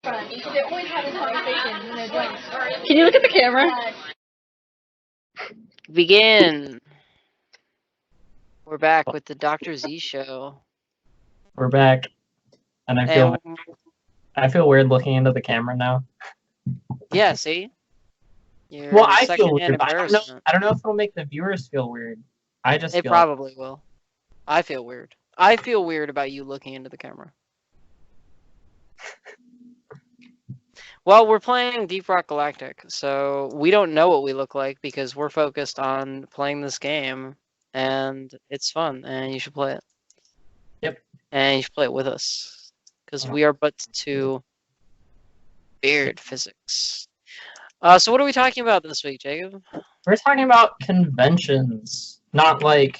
They're always having conversations when they're drunk. Can you look at the camera? Begin. We're back with the Dr. Z show. We're back, and I feel weird looking into the camera now. Yeah, see? Your Well, I feel secondhand weird. But embarrassment. I don't know if it'll make the viewers feel weird. I just It feel probably will. I feel weird. I feel weird about you looking into the camera. Well, we're playing Deep Rock Galactic, so we don't know what we look like because we're focused on playing this game, and it's fun, and you should play it. Yep. And you should play it with us, because we are but two weird physics. So what are we talking about this week, Jacob? We're talking about conventions, not like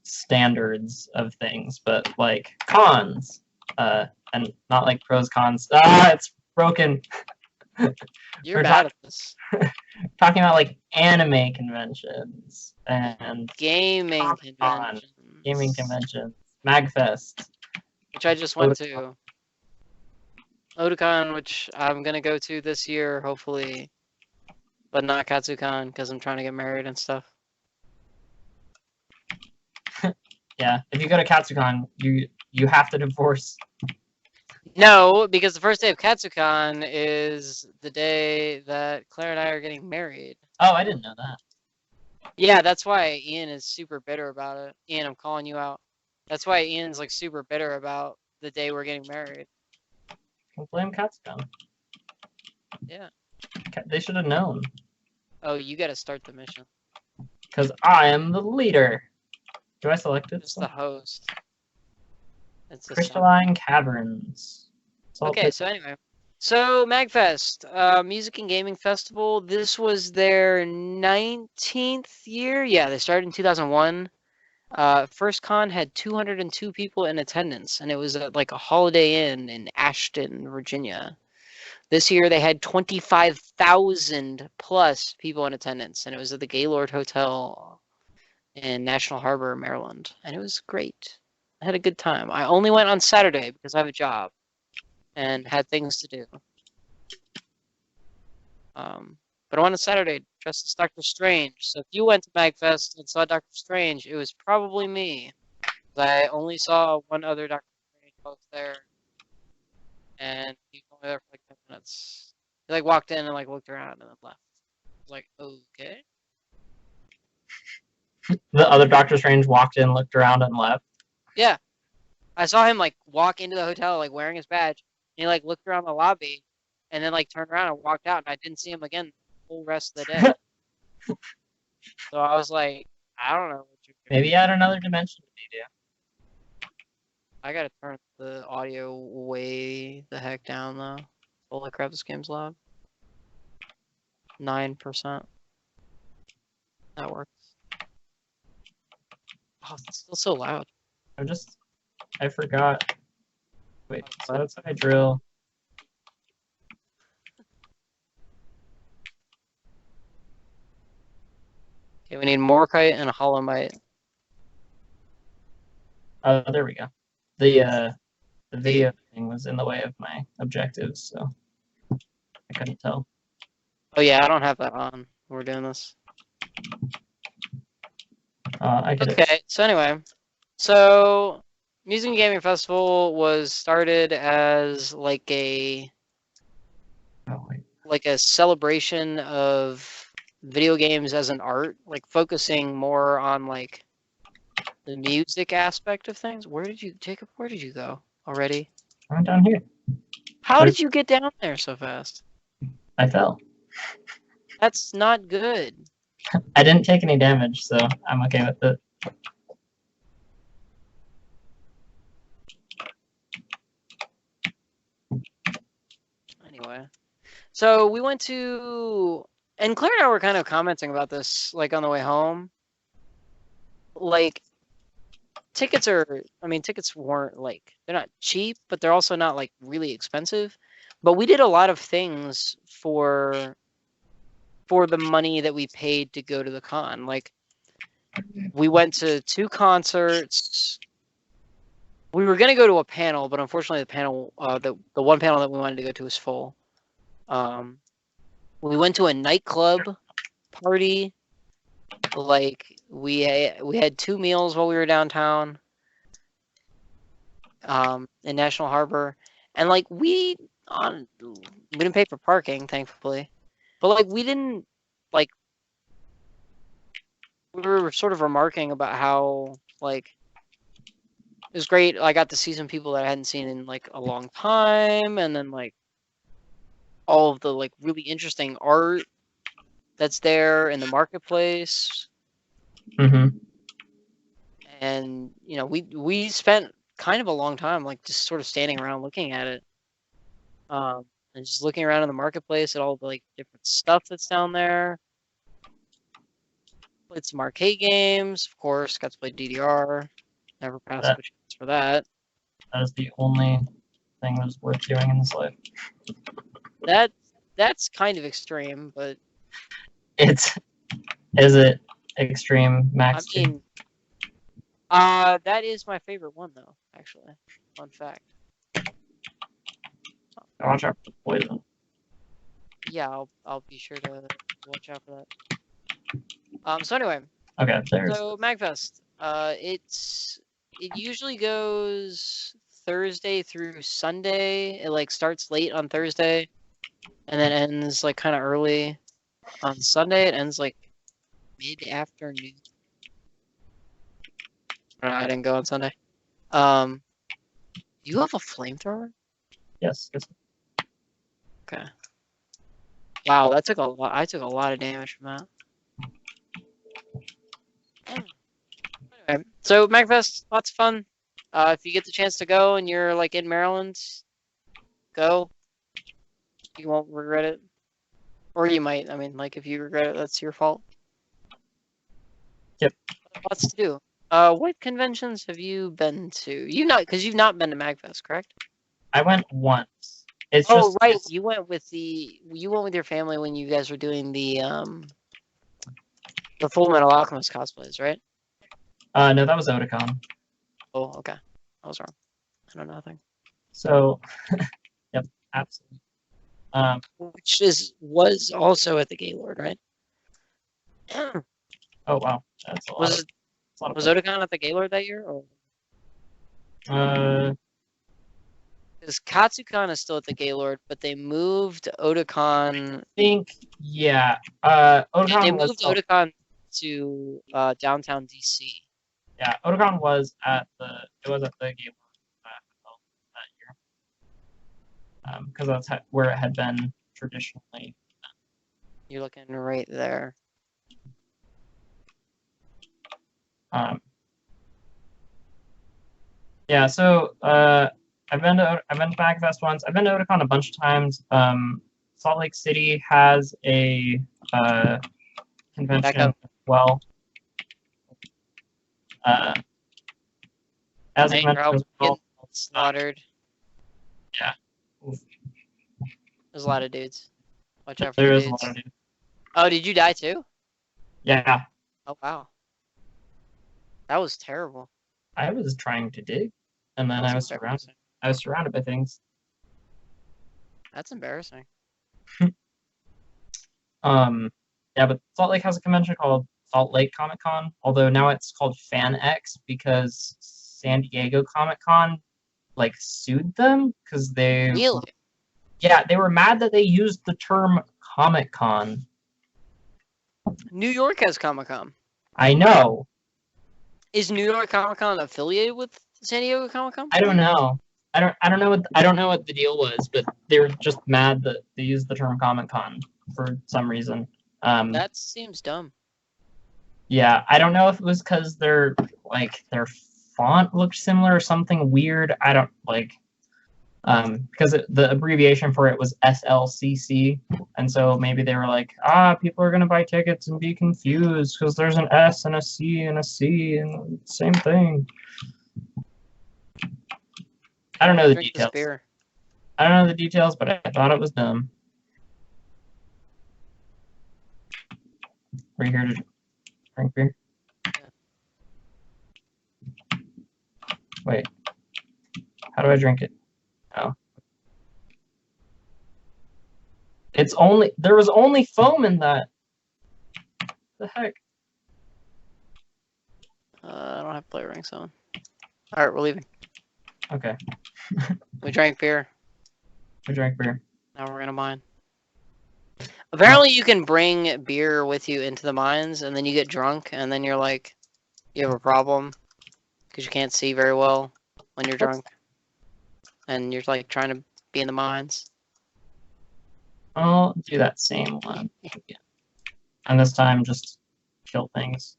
standards of things, but like cons, and not like pros cons. It's broken. You're bad at this. Talking about like anime conventions and Gaming conventions. Gaming conventions, MagFest, which I just went to. Otakon, which I'm gonna go to this year, hopefully, but not Katsucon because I'm trying to get married and stuff. Yeah, if you go to Katsucon, you have to divorce. No, because the first day of Katsucon is the day that Claire and I are getting married. Oh, I didn't know that. Yeah, that's why Ian is super bitter about it. Ian, I'm calling you out. That's why Ian's like super bitter about the day we're getting married. We'll blame Katsucon. Yeah. They should have known. Oh, you gotta start the mission. Because I am the leader. Do I select it? Just the host. It's Crystalline Caverns. Okay, so anyway. So, MagFest, Music and Gaming Festival. This was their 19th year. Yeah, they started in 2001. First con had 202 people in attendance, and it was at like a Holiday Inn in Ashton, Virginia. This year they had 25,000 plus people in attendance, and it was at the Gaylord Hotel in National Harbor, Maryland, and it was great. I had a good time. I only went on Saturday because I have a job and had things to do. But I went on Saturday dressed as Doctor Strange. So if you went to MagFest and saw Doctor Strange, it was probably me. I only saw one other Doctor Strange both there, and he was only there for like 10 minutes. He like walked in and like looked around and then left. I was like, okay. The other Doctor Strange walked in, looked around, and left. Yeah, I saw him like walk into the hotel like wearing his badge. And he like looked around the lobby, and then like turned around and walked out. And I didn't see him again the whole rest of the day. So I was like, I don't know what you're doing. Maybe add another dimension to media. I gotta turn the audio way the heck down though. Holy crap, this game's loud. 9%. That works. Oh, it's still so loud. I forgot. Wait, so that's how I drill. Okay, we need Morkite and a Holomite. Oh, there we go. The video thing was in the way of my objectives, so I couldn't tell. Oh yeah, I don't have that on. We're doing this. I get it. Okay, so anyway. So, Music and Gaming Festival was started as like a celebration of video games as an art, like focusing more on like the music aspect of things. Where did you, Jacob? Where did you go already? I'm down here. How did you get down there so fast? I fell. That's not good. I didn't take any damage, so I'm okay with it. Anyway, so we went to, and Claire and I were kind of commenting about this, like on the way home. Like, tickets weren't like, they're not cheap, but they're also not like really expensive. But we did a lot of things for the money that we paid to go to the con. Like, we went to 2 concerts. We were gonna go to a panel, but unfortunately the panel, the one panel that we wanted to go to was full. We went to a nightclub party. Like we had 2 meals while we were downtown, in National Harbor, and like we didn't pay for parking, thankfully, but like we didn't like we were sort of remarking about how like it was great. I got to see some people that I hadn't seen in like a long time, and then like all of the like really interesting art that's there in the marketplace. Mm-hmm. And you know, we spent kind of a long time like just sort of standing around looking at it, and just looking around in the marketplace at all the like different stuff that's down there. Played some arcade games, of course. Got to play DDR. Never passed up a chance for that. That is the only thing that is worth doing in this life. That's kind of extreme, but Is it extreme I max? mean, that is my favorite one though. Actually, fun fact. Watch out for poison. Yeah, I'll be sure to watch out for that. So anyway, Okay, there's. so Magfest, it usually goes Thursday through Sunday. It like starts late on Thursday, and then ends like kind of early on Sunday. It ends like mid-afternoon. I didn't go on Sunday. Do you have a flamethrower? Yes. Okay. Wow, that took a lot. I took a lot of damage from that. Anyway, so Magfest, lots of fun. If you get the chance to go and you're like in Maryland, go. You won't regret it, or you might. I mean, like if you regret it, that's your fault. Yep. Lots to do. What conventions have you been to? Because you've not been to Magfest, correct? I went once. It's Oh, just right. You went with your family when you guys were doing the Full Metal Alchemist cosplays, right? no, that was Otakon. Oh, okay. I was wrong. I know nothing. So, yep, absolutely. Which was also at the Gaylord, right? Oh wow, that's a lot. Was of was Otakon at the Gaylord that year? Or I because Katsucon is still at the Gaylord, but they moved Otakon. think yeah. They Otakon was moved Otakon to downtown DC. yeah. Otakon was at the game that year. Because that's where it had been traditionally. You're looking right there. Yeah, so I've been to Magfest once. I've been to Otakon a bunch of times. Salt Lake City has a convention as well. As a convention as well. Slaughtered. Yeah. There's a lot of dudes. Watch out for There the is a dudes. lot of dudes. Oh, did you die too? Yeah, Oh wow. That was terrible. I was trying to dig, and then That's I was surrounded by things. That's embarrassing. Yeah, but Salt Lake has a convention called Salt Lake Comic Con, although now it's called FanX because San Diego Comic Con like sued them because they they were mad that they used the term Comic Con. New York has Comic Con. I know. Is New York Comic Con affiliated with San Diego Comic Con? I don't know. I don't know what the deal was, but they were just mad that they used the term Comic Con for some reason. That seems dumb. Yeah, I don't know if it was because their font looked similar or something weird. I don't because the abbreviation for it was SLCC, and so maybe they were like, people are gonna buy tickets and be confused because there's an S and a C and a C and same thing. I don't know the details. I don't know the details, but I thought it was dumb. We're here to drink beer. Wait. How do I drink it? Oh. There was only foam in that. The heck? I don't have player ranks on. All right, we're leaving. Okay. We drank beer. We drank beer. Now we're gonna mine. Apparently, you can bring beer with you into the mines, and then you get drunk, and then you're like, you have a problem because you can't see very well when you're drunk, and you're like trying to be in the mines. I'll do that same one again. And this time, just kill things.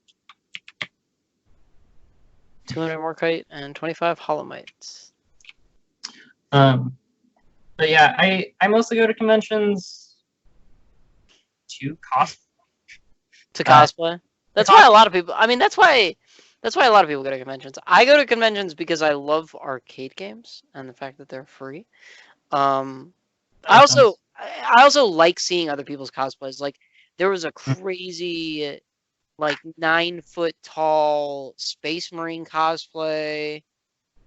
200 Morkite and 25 Holomites. But yeah, I mostly go to conventions to cosplay. To cosplay. That's why a lot of people. I mean, that's why a lot of people go to conventions. I go to conventions because I love arcade games and the fact that they're free. I also like seeing other people's cosplays. Like there was a crazy, like 9-foot tall Space Marine cosplay.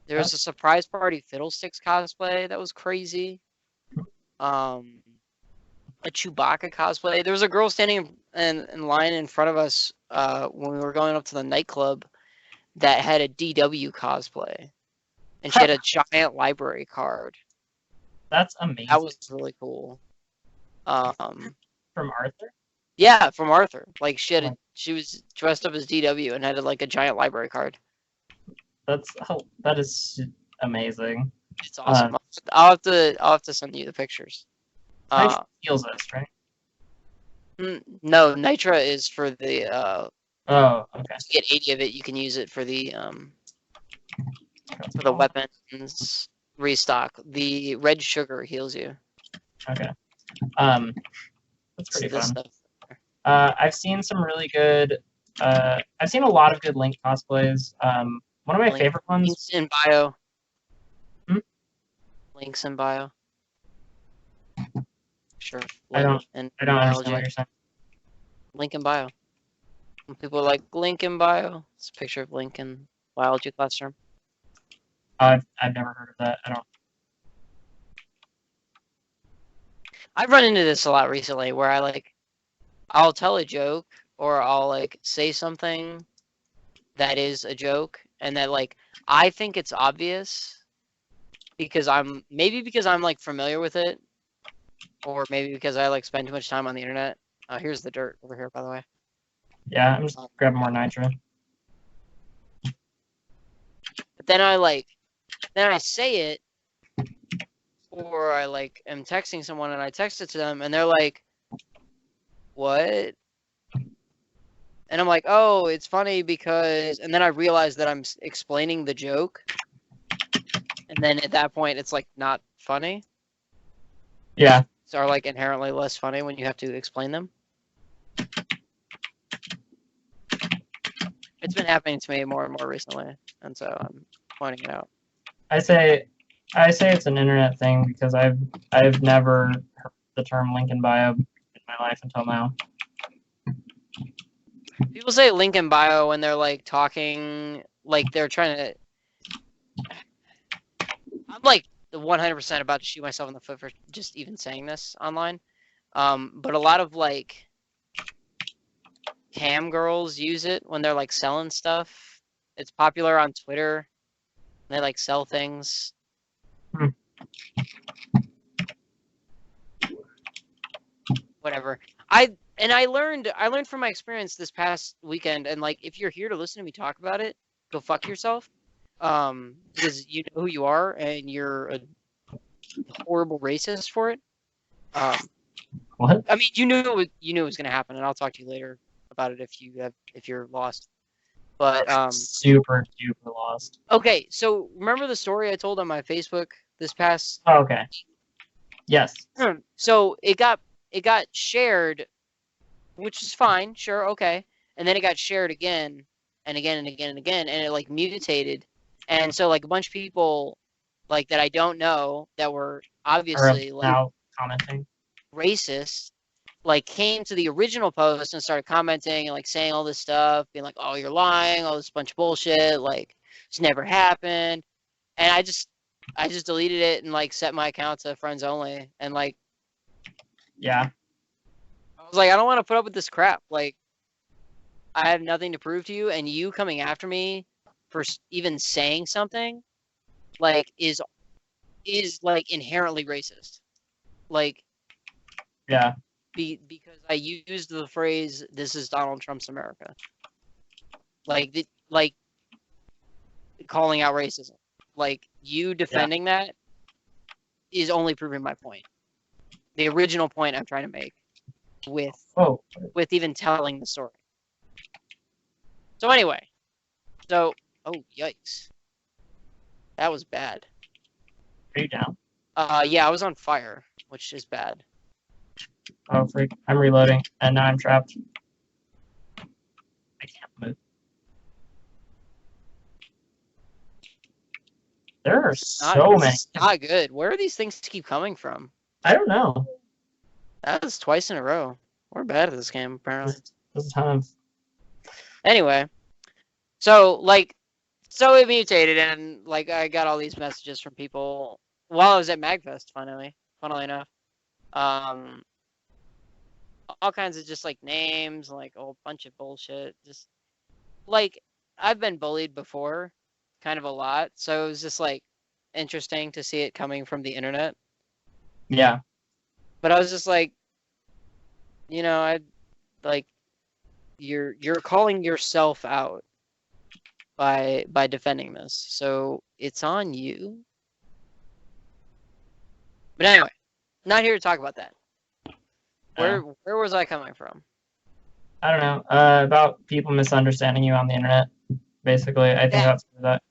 There was a surprise party Fiddlesticks cosplay that was crazy. A Chewbacca cosplay. There was a girl standing in line in front of us when we were going up to the nightclub that had a DW cosplay, and she had a giant library card. That's amazing. That was really cool. From Arthur? Yeah, from Arthur. Like she was dressed up as DW and had like a giant library card. That is amazing. It's awesome. I'll have to send you the pictures. Nitra steals this, right? No, Nitra is for the Oh, okay. to get 80 of it, you can use it for the weapons restock. The red sugar heals you. Okay. That's pretty fun. Stuff. I've seen some really good. I've seen a lot of good Link cosplays. One of my favorite ones. Links in bio. Hmm? Links in bio. Sure. I don't understand what you're saying. Link in bio. When people are like link in bio, it's a picture of Link in biology classroom. I've never heard of that. I've run into this a lot recently where I'll tell a joke or I'll like say something that is a joke and that like I think it's obvious because I'm like familiar with it, or maybe because I like spend too much time on the internet. Here's the dirt over here, by the way. Yeah, I'm just grabbing more nitro. But then I say it, or I like am texting someone and I text it to them and they're like, what? And I'm like, oh, it's funny because, and then I realize that I'm explaining the joke. And then at that point, it's like not funny. Yeah. So are like inherently less funny when you have to explain them. It's been happening to me more and more recently, and so I'm pointing it out. I say it's an internet thing because I've never heard the term link in bio in my life until now. People say link in bio when they're like talking, like they're trying to. I'm like 100% about to shoot myself in the foot for just even saying this online. But a lot of like cam girls use it when they're like selling stuff. It's popular on Twitter. They like sell things. Whatever. I learned from my experience this past weekend, and like if you're here to listen to me talk about it, go fuck yourself. Because you know who you are and you're a horrible racist for it. What? I mean, you knew it was gonna happen, and I'll talk to you later about it if you're lost. But super lost. Okay, so remember the story I told on my Facebook this past? Oh, okay. Yes. So it got shared, which is fine, sure, okay, and then it got shared again and again and again and again, and it like mutated, and so like a bunch of people like that I don't know that were obviously like now commenting racist, like came to the original post and started commenting and like saying all this stuff, being like, "Oh, you're lying! All this bunch of bullshit! Like, it's never happened." And I just deleted it and like set my account to friends only, and like Yeah. I was like, I don't want to put up with this crap. Like, I have nothing to prove to you, and you coming after me for even saying something, like, is like inherently racist. Like, Yeah. because I used the phrase "This is Donald Trump's America," like calling out racism. Like, you defending that is only proving my point. The original point I'm trying to make with even telling the story. So anyway, oh yikes, that was bad. Are you down? Yeah, I was on fire, which is bad. Oh freak! I'm reloading, and now I'm trapped. I can't move. There are so many. It's not good. Where are these things keep coming from? I don't know. That was twice in a row. We're bad at this game, apparently. There's a ton of. Anyway, so it mutated, and like I got all these messages from people while I was at MagFest. Funnily enough, all kinds of just like names, like a whole bunch of bullshit. Just like I've been bullied before, kind of a lot, so it was just like interesting to see it coming from the internet. Yeah. But I was just like, I like you're calling yourself out by defending this, so it's on you. But anyway, not here to talk about that. Where was I coming from? I don't know. About people misunderstanding you on the internet. Basically, I think that's that.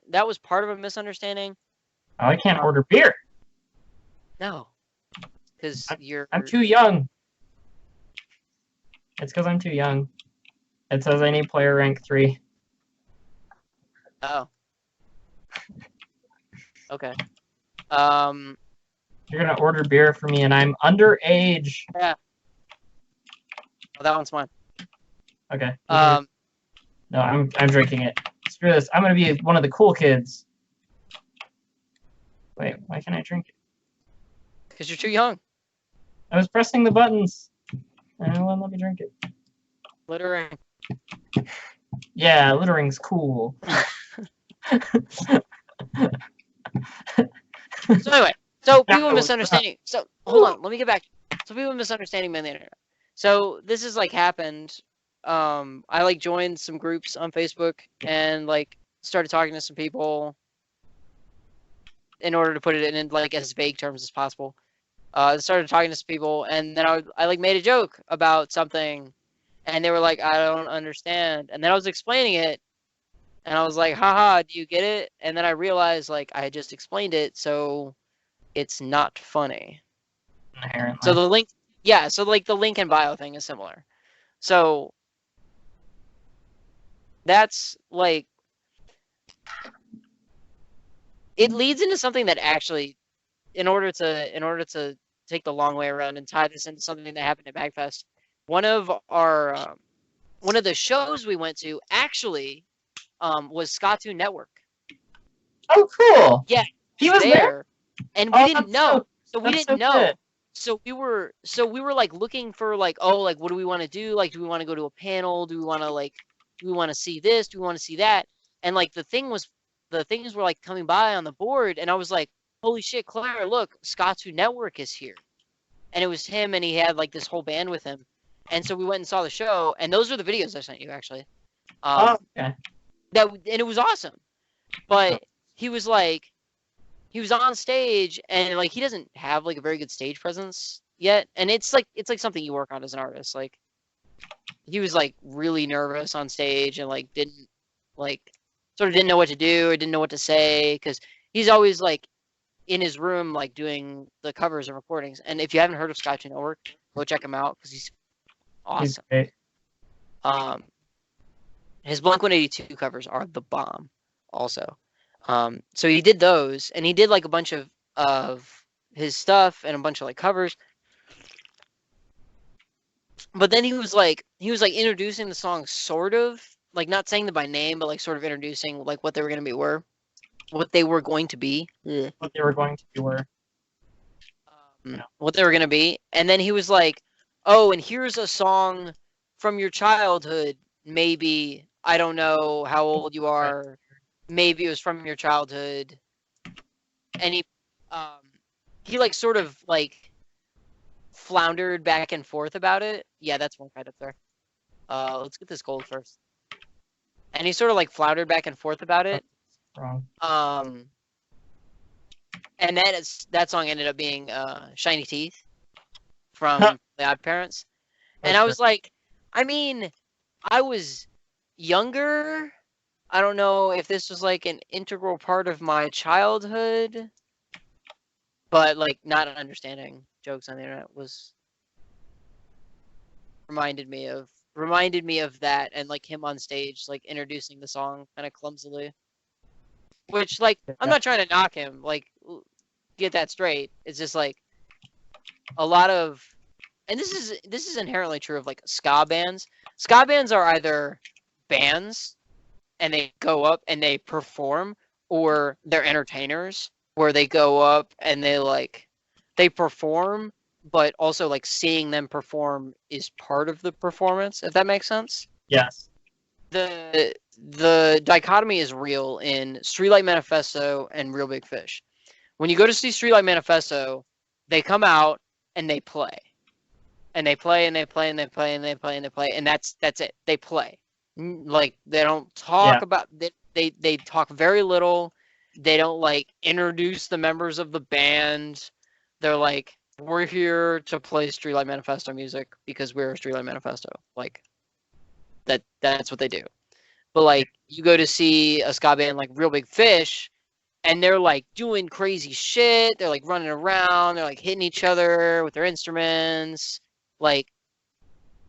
That was part of a misunderstanding. Oh, I can't order beer. No, because I'm too young. It's because I'm too young. It says I need player rank 3. Oh. Okay. You're gonna order beer for me, and I'm underage. Yeah. Oh, that one's mine. Okay. No, I'm drinking it. Screw this. I'm gonna be one of the cool kids. Wait, why can't I drink it? Because you're too young. I was pressing the buttons, and it wouldn't let me drink it. Littering. Yeah, littering's cool. So anyway, people misunderstanding. So hold on, let me get back. So people misunderstanding me on the internet. So this has like happened. I like joined some groups on Facebook and like started talking to some people in order to put it in like as vague terms as possible. Started talking to some people, and then I like made a joke about something, and they were like, I don't understand. And then I was explaining it, and I was like, haha, do you get it? And then I realized like I had just explained it, so it's not funny. Inherently. So the link, yeah, so like the link in bio thing is similar. So that's like, it leads into something that actually, in order to take the long way around and tie this into something that happened at MagFest, one of the shows we went to actually was Scatoon Network. Oh, cool. Yeah, he was there, and we didn't know. So we didn't know. Good. So we were like looking for like, oh, like what do we want to do? Like, do we want to go to a panel? Do we want to see this? Do we want to see that? And like the things were like coming by on the board, and I was like, holy shit, Claire, look, Scatoon Network is here. And it was him, and he had like this whole band with him. And so we went and saw the show, and those are the videos I sent you actually. Okay. And it was awesome. But he was on stage, and like he doesn't have like a very good stage presence yet, and it's like something you work on as an artist. Like he was like really nervous on stage, and like didn't know what to do or didn't know what to say, because he's always like in his room like doing the covers and recordings. And if you haven't heard of Scatoon Network, go check him out because he's awesome. He's great. His Blink-182 covers are the bomb also. So he did those, and he did like a bunch of his stuff and a bunch of like covers. But then he was like introducing the song, sort of like not saying them by name, but like sort of introducing like what they were gonna be. what they were going to be. Ugh. What they were going to do were. What they were going to be. And then he was like, oh, and here's a song from your childhood. Maybe, I don't know how old you are. Maybe it was from your childhood. And he like sort of like floundered back and forth about it. Yeah, that's one right up there. Let's get this gold first. And he sort of like floundered back and forth about it. Wrong. And then that song ended up being Shiny Teeth from The Odd Parents. And I was like, I mean, I was younger. I don't know if this was like an integral part of my childhood, but like not understanding jokes on the internet was reminded me of that, and like him on stage like introducing the song kind of clumsily. Which, like, I'm not trying to knock him, like, get that straight. It's just, like, a lot of... And this is inherently true of, like, ska bands. Ska bands are either bands, and they go up and they perform, or they're entertainers, where they go up and they, like, they perform, but also, like, seeing them perform is part of the performance, if that makes sense. Yes. The dichotomy is real in Streetlight Manifesto and Real Big Fish. When you go to see Streetlight Manifesto, they come out and they play. And they play and they play and they play and they play and they play, and that's it. They play. Like, they don't talk about they talk very little. They don't like introduce the members of the band. They're like, we're here to play Streetlight Manifesto music because we're Streetlight Manifesto. Like, that's what they do. But like, you go to see a ska band like Real Big Fish, and they're like doing crazy shit. They're like running around. They're like hitting each other with their instruments. Like,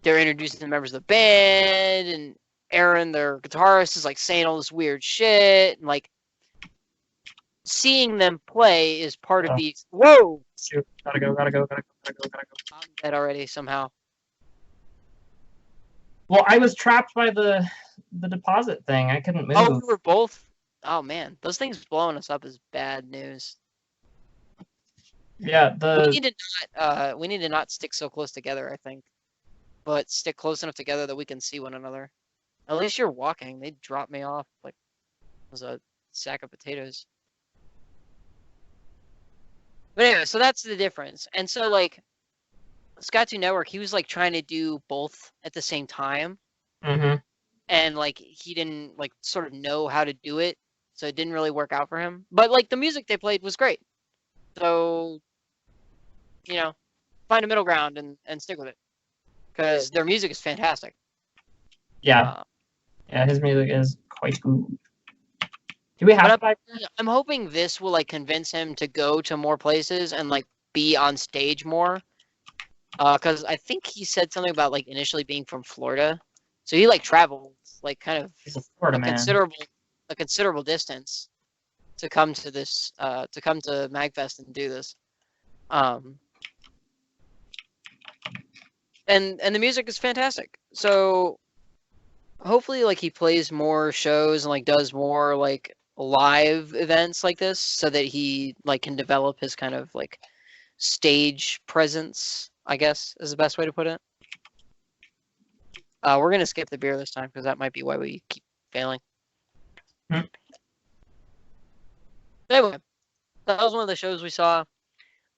they're introducing the members of the band, and Aaron, their guitarist, is like saying all this weird shit. And like, seeing them play is part of the... Whoa! Shoot. Gotta go. I'm dead already somehow. Well, I was trapped by the deposit thing. I couldn't move. Oh, we were both... Oh, man. Those things blowing us up is bad news. Yeah, We need to not stick so close together, I think. But stick close enough together that we can see one another. At least you're walking. They dropped me off like it was a sack of potatoes. But anyway, so that's the difference. And so, like, Ska2 Network, he was, like, trying to do both at the same time. Mm-hmm. And, like, he didn't, like, sort of know how to do it. So it didn't really work out for him. But, like, the music they played was great. So, you know, find a middle ground and stick with it. Because their music is fantastic. Yeah. Yeah, his music is quite good. Do we have... I'm hoping this will, like, convince him to go to more places and, like, be on stage more. Because I think he said something about, like, initially being from Florida. So he, like, traveled, like, kind of He's a Florida man. considerable distance to come to this, to come to MagFest and do this. And the music is fantastic. So hopefully, like, he plays more shows and, like, does more, like, live events like this so that he, like, can develop his kind of, like, stage presence, I guess, is the best way to put it. We're going to skip the beer this time because that might be why we keep failing. Anyway, that was one of the shows we saw.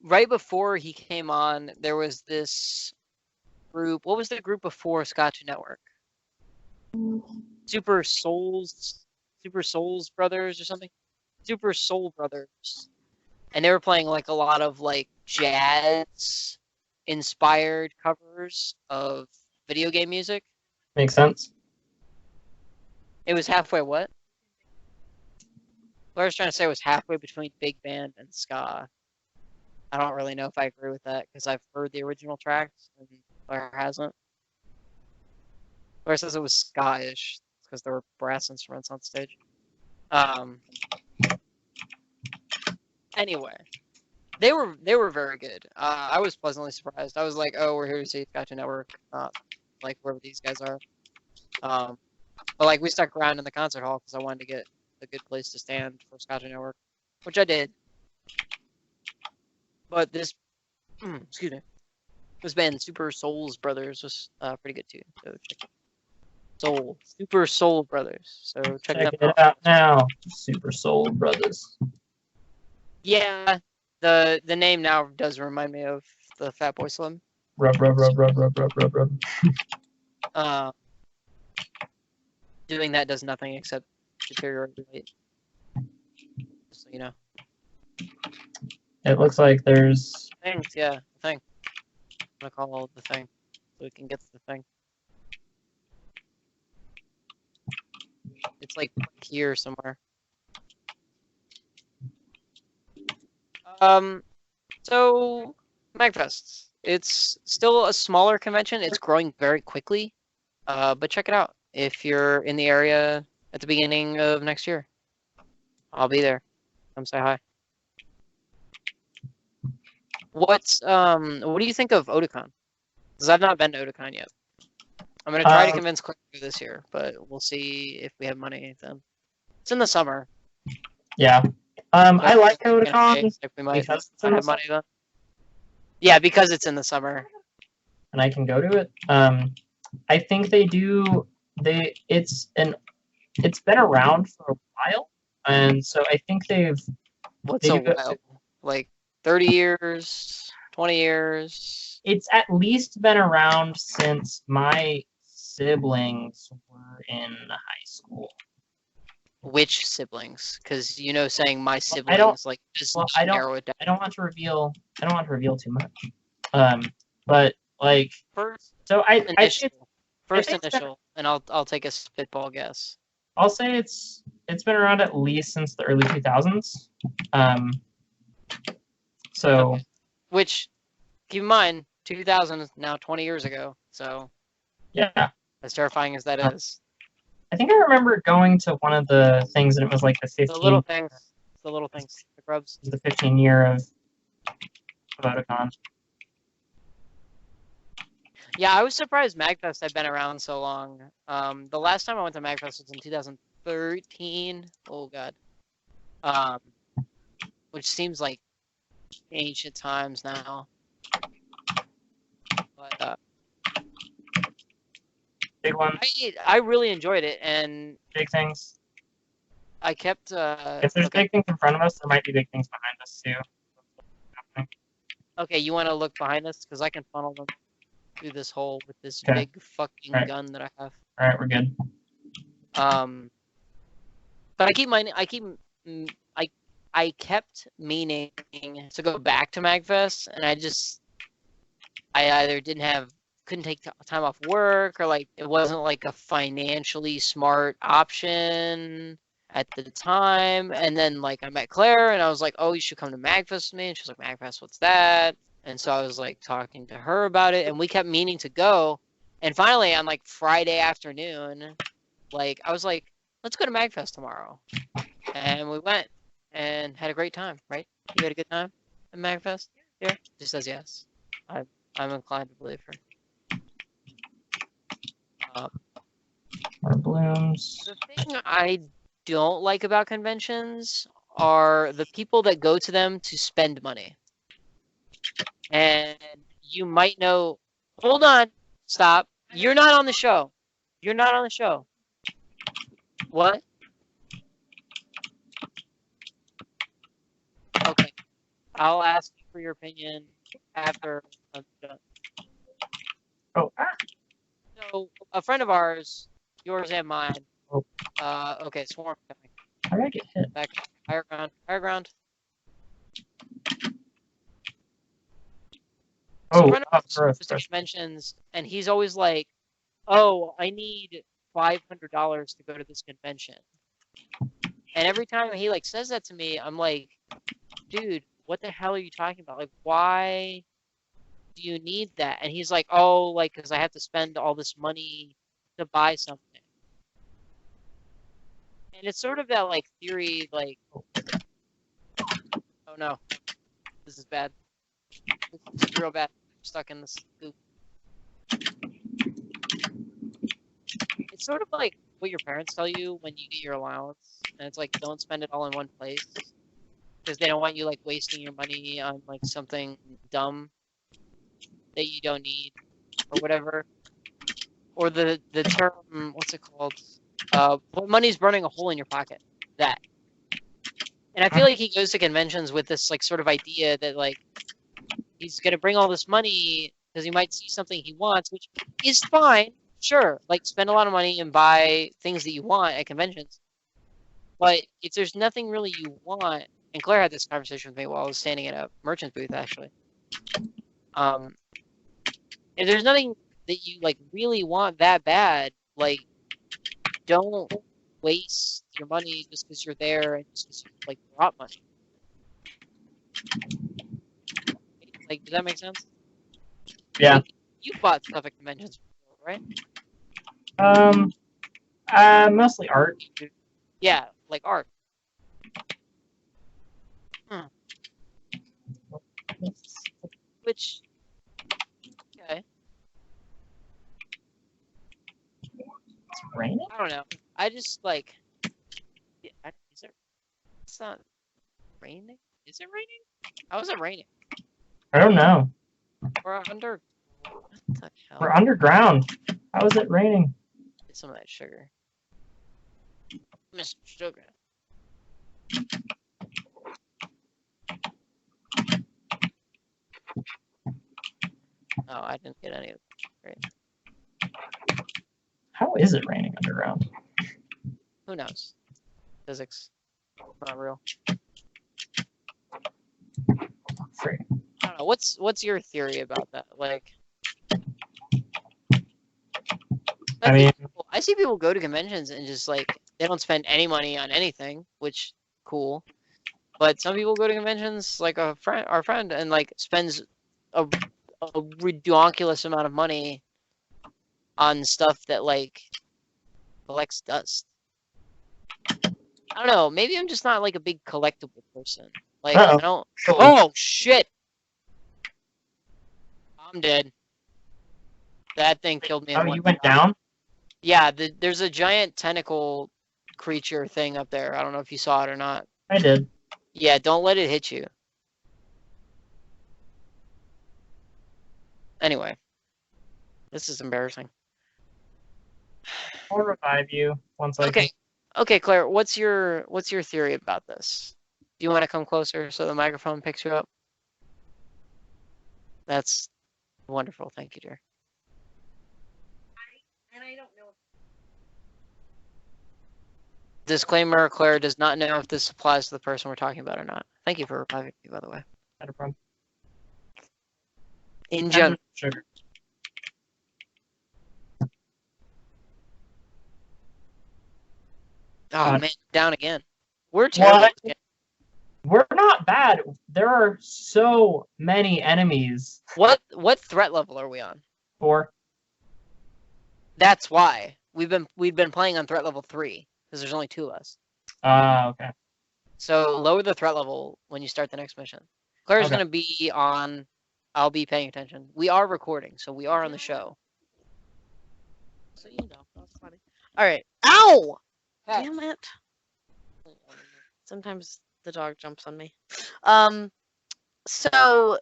Right before he came on, there was this group. What was the group before Ska2 Network? Super Souls Brothers or something? Super Soul Brothers. And they were playing, like, a lot of, like, jazz-inspired covers of video game music. Makes sense. It was halfway what? What I was trying to say was halfway between big band and ska. I don't really know if I agree with that, because I've heard the original tracks, and Blair hasn't. Blair says it was ska-ish, because there were brass instruments on stage. Anyway, they were very good. I was pleasantly surprised. I was like, oh, we're here to see Ska2 Network, not like wherever these guys are. But like, we stuck around in the concert hall because I wanted to get the good place to stand for Scotch Network, which I did. But this, excuse me, this band Super Souls Brothers was pretty good too. So check it. Super Soul Brothers. So check Check them it out now. Super Soul Brothers. Yeah, the name now does remind me of the Fatboy Slim. Rub, rub, rub, rub, rub, rub, rub, rub. Doing that does nothing except deteriorate. Just so you know. It looks like there's... Things, yeah, the thing. I'm gonna call it the thing, so we can get to the thing. It's like here somewhere. So MagFest. It's still a smaller convention. It's growing very quickly. But check it out if you're in the area at the beginning of next year. I'll be there. Come say hi. What do you think of Otakon? Because I've not been to Otakon yet. I'm gonna try to convince Claire to this year, but we'll see if we have money then. It's in the summer. Yeah. I like Otakon if we might because it's in the have money then. Yeah, because it's in the summer. and I can go to it. I think it's been around for a while, and so I think What's a while? Like 30 years, 20 years? It's at least been around since my siblings were in high school. Which siblings? Because saying my siblings just narrow it down. I don't want to reveal too much. But like First initial, and I'll take a spitball guess. I'll say it's been around at least since the early 2000s. So okay. Which, keep in mind, 2000 is now 20 years ago. So yeah, as terrifying as that is. I think I remember going to one of the things, and it was like the 15. The little things, the grubs. The 15 year of Otakon. Yeah, I was surprised MagFest had been around so long. The last time I went to MagFest was in 2013. Oh god. Which seems like ancient times now. But Big one. I really enjoyed it, and big things. I kept. If there's big things in front of us, there might be big things behind us too. Okay, you want to look behind us because I can funnel them through this hole with this Okay. big fucking gun that I have. All right, we're good. But I kept meaning to go back to MagFest, and I either couldn't take time off work, or it wasn't like a financially smart option at the time. And then I met Claire, and I was like, oh, you should come to MagFest with me. And she was like, MagFest, what's that? And so I was talking to her about it, and we kept meaning to go. And finally on Friday afternoon, I was like, let's go to MagFest tomorrow. And we went and had a great time, right? You had a good time at MagFest? Yeah. She says yes. I'm inclined to believe her. More blooms. The thing I don't like about conventions are the people that go to them to spend money. And you might know. Hold on. Stop. You're not on the show. You're not on the show. What? Okay. I'll ask you for your opinion after I'm done. Oh. So, a friend of ours, yours and mine. Oh. Okay, Swarm coming. How did I get hit? Back. Higher ground. Higher ground. So Oh, a friend of ours gross. goes to conventions, and he's always like, oh, I need $500 to go to this convention. And every time he says that to me, I'm like, dude, what the hell are you talking about? Why do you need that? And he's like, oh, because I have to spend all this money to buy something. And it's sort of that theory, oh no, this is bad. This is real bad. I'm stuck in this goop. It's sort of like what your parents tell you when you get your allowance, and it's like don't spend it all in one place because they don't want you like wasting your money on like something dumb that you don't need or whatever. Or the term, what's it called? When money's burning a hole in your pocket. That. And I feel like he goes to conventions with this like sort of idea that like he's gonna bring all this money because he might see something he wants, which is fine, sure. Like spend a lot of money and buy things that you want at conventions. But if there's nothing really you want, and Claire had this conversation with me while I was standing at a merchant booth actually. If there's nothing that you like really want that bad, like don't waste your money just because you're there and just 'cause you like drop money. Like, does that make sense? Yeah. Like, you bought stuff at conventions before, right? Mostly art. Yeah, like art. Which, okay. It's raining? I don't know. I just like. Yeah, is it? It's not raining. Is it raining? How is it raining? I don't know. We're under. What the hell? We're underground. How is it raining? Get some of that sugar. Mr. Sugar. Oh, I didn't get any of it. Great. How is it raining underground? Who knows? Physics. Not real. Free. I don't know. What's your theory about that? Like, I mean, I see people go to conventions and just like they don't spend any money on anything, which cool. But some people go to conventions, like our friend, and like spends a ridiculous amount of money on stuff that like collects dust. I don't know. Maybe I'm just not like a big collectible person. Like Uh-oh. I don't. Oh shit! I'm dead. That thing killed me. in Oh, one you went shot. down? Yeah, there's a giant tentacle creature thing up there. I don't know if you saw it or not. I did. Yeah, don't let it hit you. Anyway, this is embarrassing. I'll revive you once I Okay, okay, Claire, what's your theory about this? Do you want to come closer so the microphone picks you up? That's wonderful. Thank you, dear. And I don't know. Disclaimer, Claire does not know if this applies to the person we're talking about or not. Thank you for reviving me, by the way. Not a problem. In general. Sugar. Oh, man, down again. We're terrible. What? We're not bad. There are so many enemies. What threat level are we on? 4. That's why. We've been playing on threat level 3, because there's only 2 of us. Okay. So lower the threat level when you start the next mission. Claire's Okay. gonna be on. I'll be paying attention. We are recording, so we are on the show. So you know, that's funny. All right. Ow! Damn it. Sometimes the dog jumps on me. So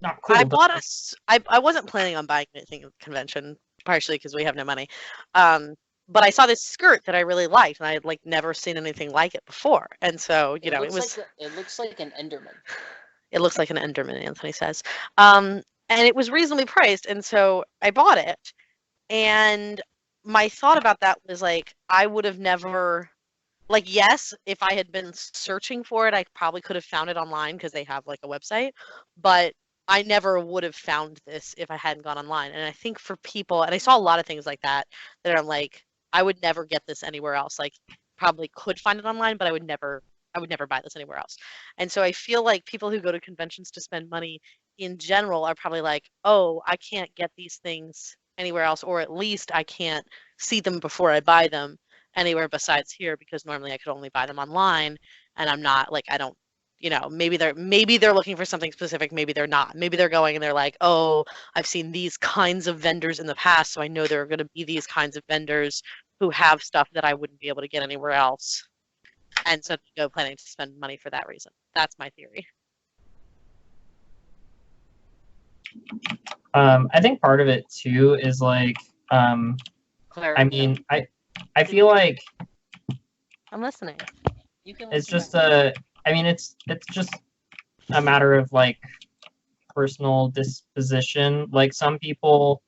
Not cool. I but- bought us. I wasn't planning on buying anything at the convention, partially because we have no money. But I saw this skirt that I really liked, and I had like never seen anything like it before. And so you know, it was. it looks like an Enderman. It looks like an Enderman, Anthony says. And it was reasonably priced, and so I bought it. And my thought about that was like, I would have never, like, yes, if I had been searching for it, I probably could have found it online because they have like a website. But I never would have found this if I hadn't gone online. And I think for people, and I saw a lot of things like that I'm like, I would never get this anywhere else. Like, probably could find it online, but I would never buy this anywhere else. And so I feel like people who go to conventions to spend money in general are probably like, oh, I can't get these things anywhere else, or at least I can't see them before I buy them anywhere besides here, because normally I could only buy them online, and I'm not like, I don't, you know, maybe they're looking for something specific, maybe they're not. Maybe they're going and they're like, oh, I've seen these kinds of vendors in the past, so I know there are going to be these kinds of vendors who have stuff that I wouldn't be able to get anywhere else. and so they go planning to spend money for that reason. That's my theory. I think part of it too is like, Claire, I mean, I feel like I'm listening. You can. it's listen just I mean, it's just a matter of like personal disposition. Like some people,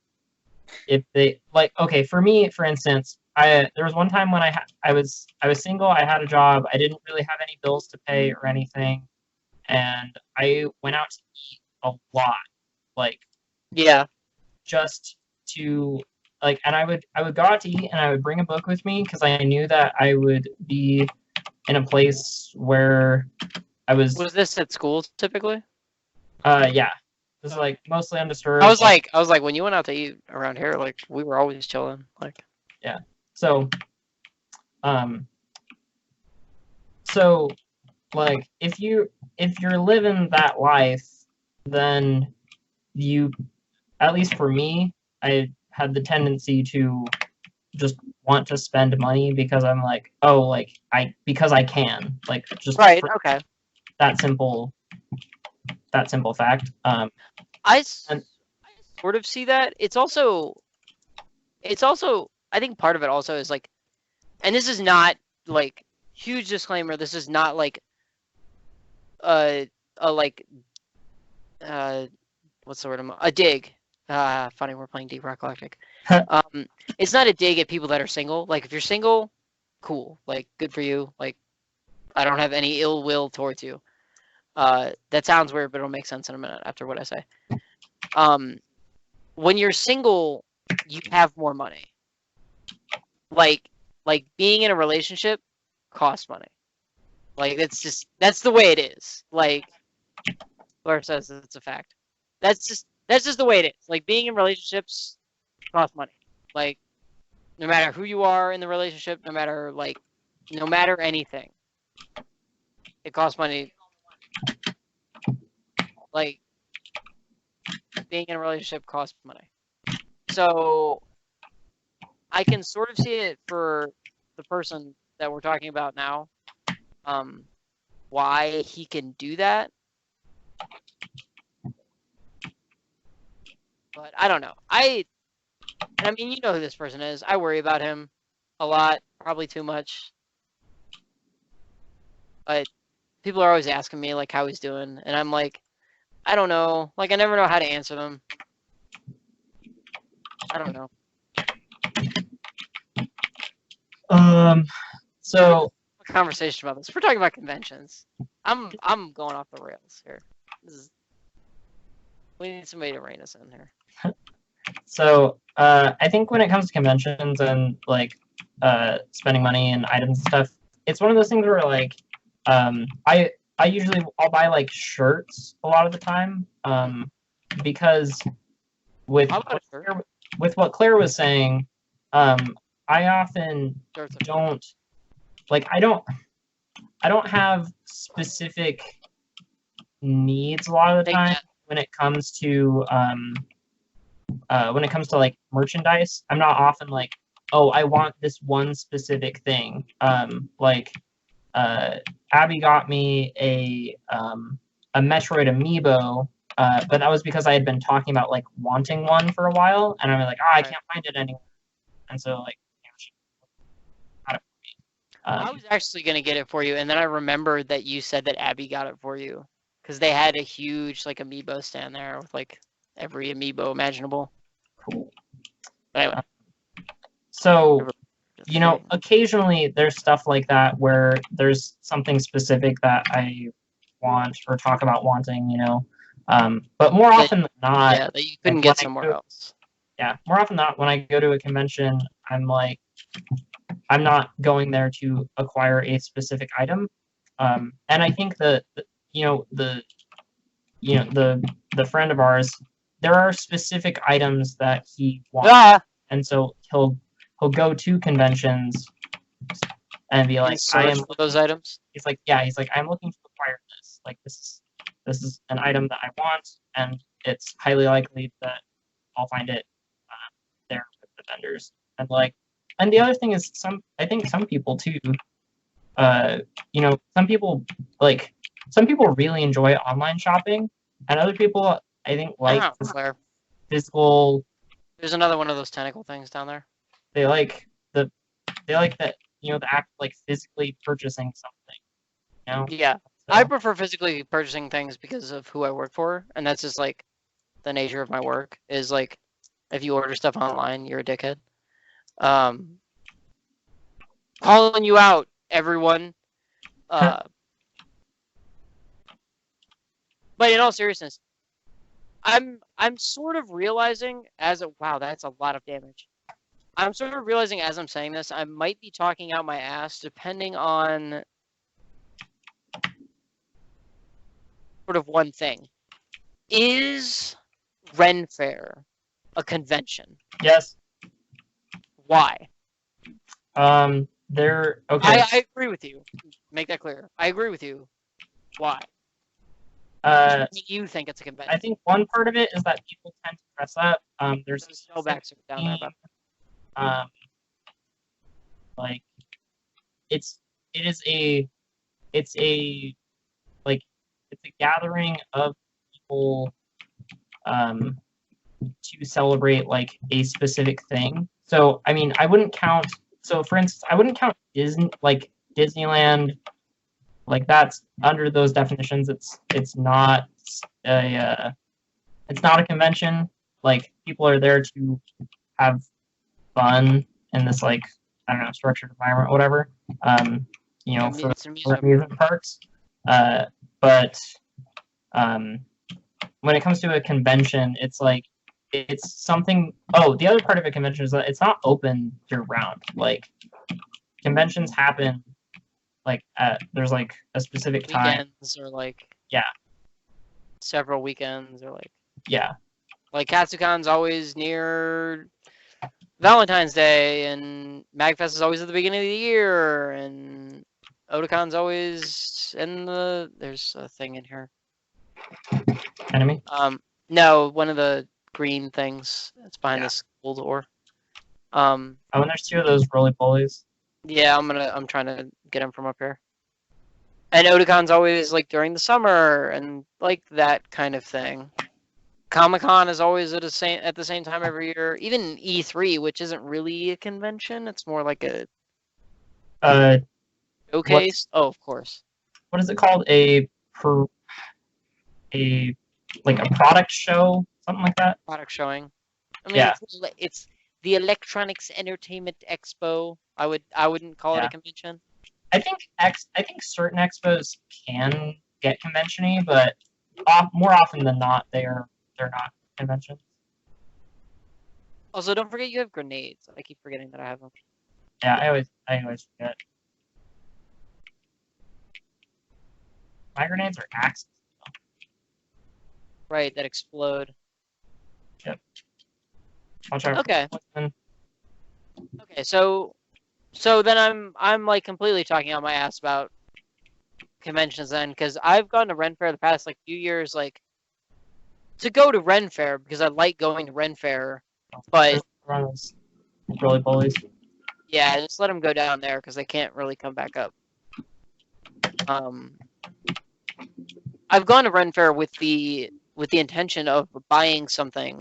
if they like, okay, for me, for instance, there was one time when I was single, I had a job, I didn't really have any bills to pay or anything, and I went out to eat a lot, like Yeah. just to like, and I would go out to eat and I would bring a book with me because I knew that I would be in a place where I was Was this at school typically? yeah. This is like mostly undisturbed. I was like, when you went out to eat around here, like we were always chilling. Like, so so like if you're living that life, then you, at least for me, I had the tendency to just want to spend money because I'm like, oh, like because I can, like just right? for Okay. that simple fact. I And- sort of see that. It's also, I think part of it also is like, and this is not like huge disclaimer. This is not like a like what's the word? A dig. Funny, we're playing Deep Rock Galactic. It's not a dig at people that are single. Like if you're single, cool. Like good for you. Like I don't have any ill will towards you. That sounds weird, but it'll make sense in a minute after what I say. When you're single, you have more money. Like being in a relationship costs money. Like that's the way it is. Like Blair says it's a fact. That's just the way it is. Like being in relationships costs money. Like no matter who you are in the relationship, no matter anything, it costs money. Like being in a relationship costs money. So I can sort of see it for the person that we're talking about now. Why he can do that. But I don't know. I mean, you know who this person is. I worry about him a lot, probably too much. But people are always asking me like how he's doing, and I'm like, I don't know. Like I never know how to answer them. I don't know. So A conversation about this. We're talking about conventions. I'm going off the rails here. We need somebody to rein us in here. So I think when it comes to conventions and like spending money and items and stuff, it's one of those things where like I usually I'll buy like shirts a lot of the time because with How about a shirt? what Claire was saying, I often Shirts are- don't like I don't have specific needs a lot of the Take time that. when it comes to like merchandise. I'm not often like, oh, I want this one specific thing. Like Abby got me a Metroid amiibo, but that was because I had been talking about like wanting one for a while, and I'm like, I Right. can't find it anywhere, and so like, she got it for me. I was actually gonna get it for you, and then I remembered that you said that Abby got it for you because they had a huge like amiibo stand there with like every amiibo imaginable. Cool. But anyway, So just you know, kidding. occasionally there's stuff like that where there's something specific that I want or talk about wanting, you know. But more That- often than not, yeah, that you couldn't like, get when I somewhere go- else. yeah, more often than not, when I go to a convention, I'm like, I'm not going there to acquire a specific item. And I think the friend of ours, there are specific items that he wants, Ah, and so he'll go to conventions and be like, I am. for those items. He's like, I'm looking to acquire this. Like, this is an item that I want, and it's highly likely that I'll find it there with the vendors. And like, and the other thing is I think some people too, you know, some people really enjoy online shopping, and other people I think like Ah, this Claire. physical. There's another one of those tentacle things down there. They like that, you know, the act of, like, physically purchasing something. You know. Yeah. So, I prefer physically purchasing things because of who I work for, and that's just like the nature of my work is like if you order stuff online, you're a dickhead. Calling you out, everyone. But in all seriousness, I'm sort of realizing wow, that's a lot of damage. I'm sort of realizing as I'm saying this, I might be talking out my ass depending on sort of one thing. Is Ren Fair a convention? yes. Why? They're okay. I agree with you. Make that clear. I agree with you. Why? Uh, Do you think it's a convention? I think one part of it is that people tend to dress up. There's Those shellbacks are down there, but like it is a like it's a gathering of people to celebrate like a specific thing. So I mean, I wouldn't count. So for instance, I wouldn't count Disneyland. Like that's under those definitions. It's not a convention. Like people are there to have fun in this, like, I don't know, structured environment, or whatever. You know, for amusement parks. But when it comes to a convention, it's like it's something. Oh, the other part of a convention is that it's not open year round. Like conventions happen like there's like a specific time. Weekends or like Yeah. Several weekends or like Yeah. Like Katsucon's always near Valentine's Day, and MagFest is always at the beginning of the year, and Otacon's always in the. There's a thing in here. Enemy? No, one of the green things. It's behind Yeah. this gold door. Oh, and there's two of those roly polies. Yeah, I'm trying to get him from up here. And Otacon's always like during the summer and like that kind of thing. Comic-Con is always at the same time every year. Even E3, which isn't really a convention, it's more like a showcase. Oh, of course. What is it called? A product show, something like that. Product showing. I mean, Yeah. it's the Electronics Entertainment Expo. I wouldn't call it a convention. I think certain expos can get convention-y, but more often than not, they're not conventions. Also, don't forget you have grenades. I keep forgetting that I have them. Yeah, I always forget. My grenades are axes. Right, that explode. Yep. Watch out. Okay. And Okay, so then I'm like completely talking out my ass about conventions then, because I've gone to Ren Fair the past like few years, like to go to Ren Fair because I like going to Ren Fair, but roly polies. yeah, just let them go down there because they can't really come back up. I've gone to Ren Fair with the intention of buying something,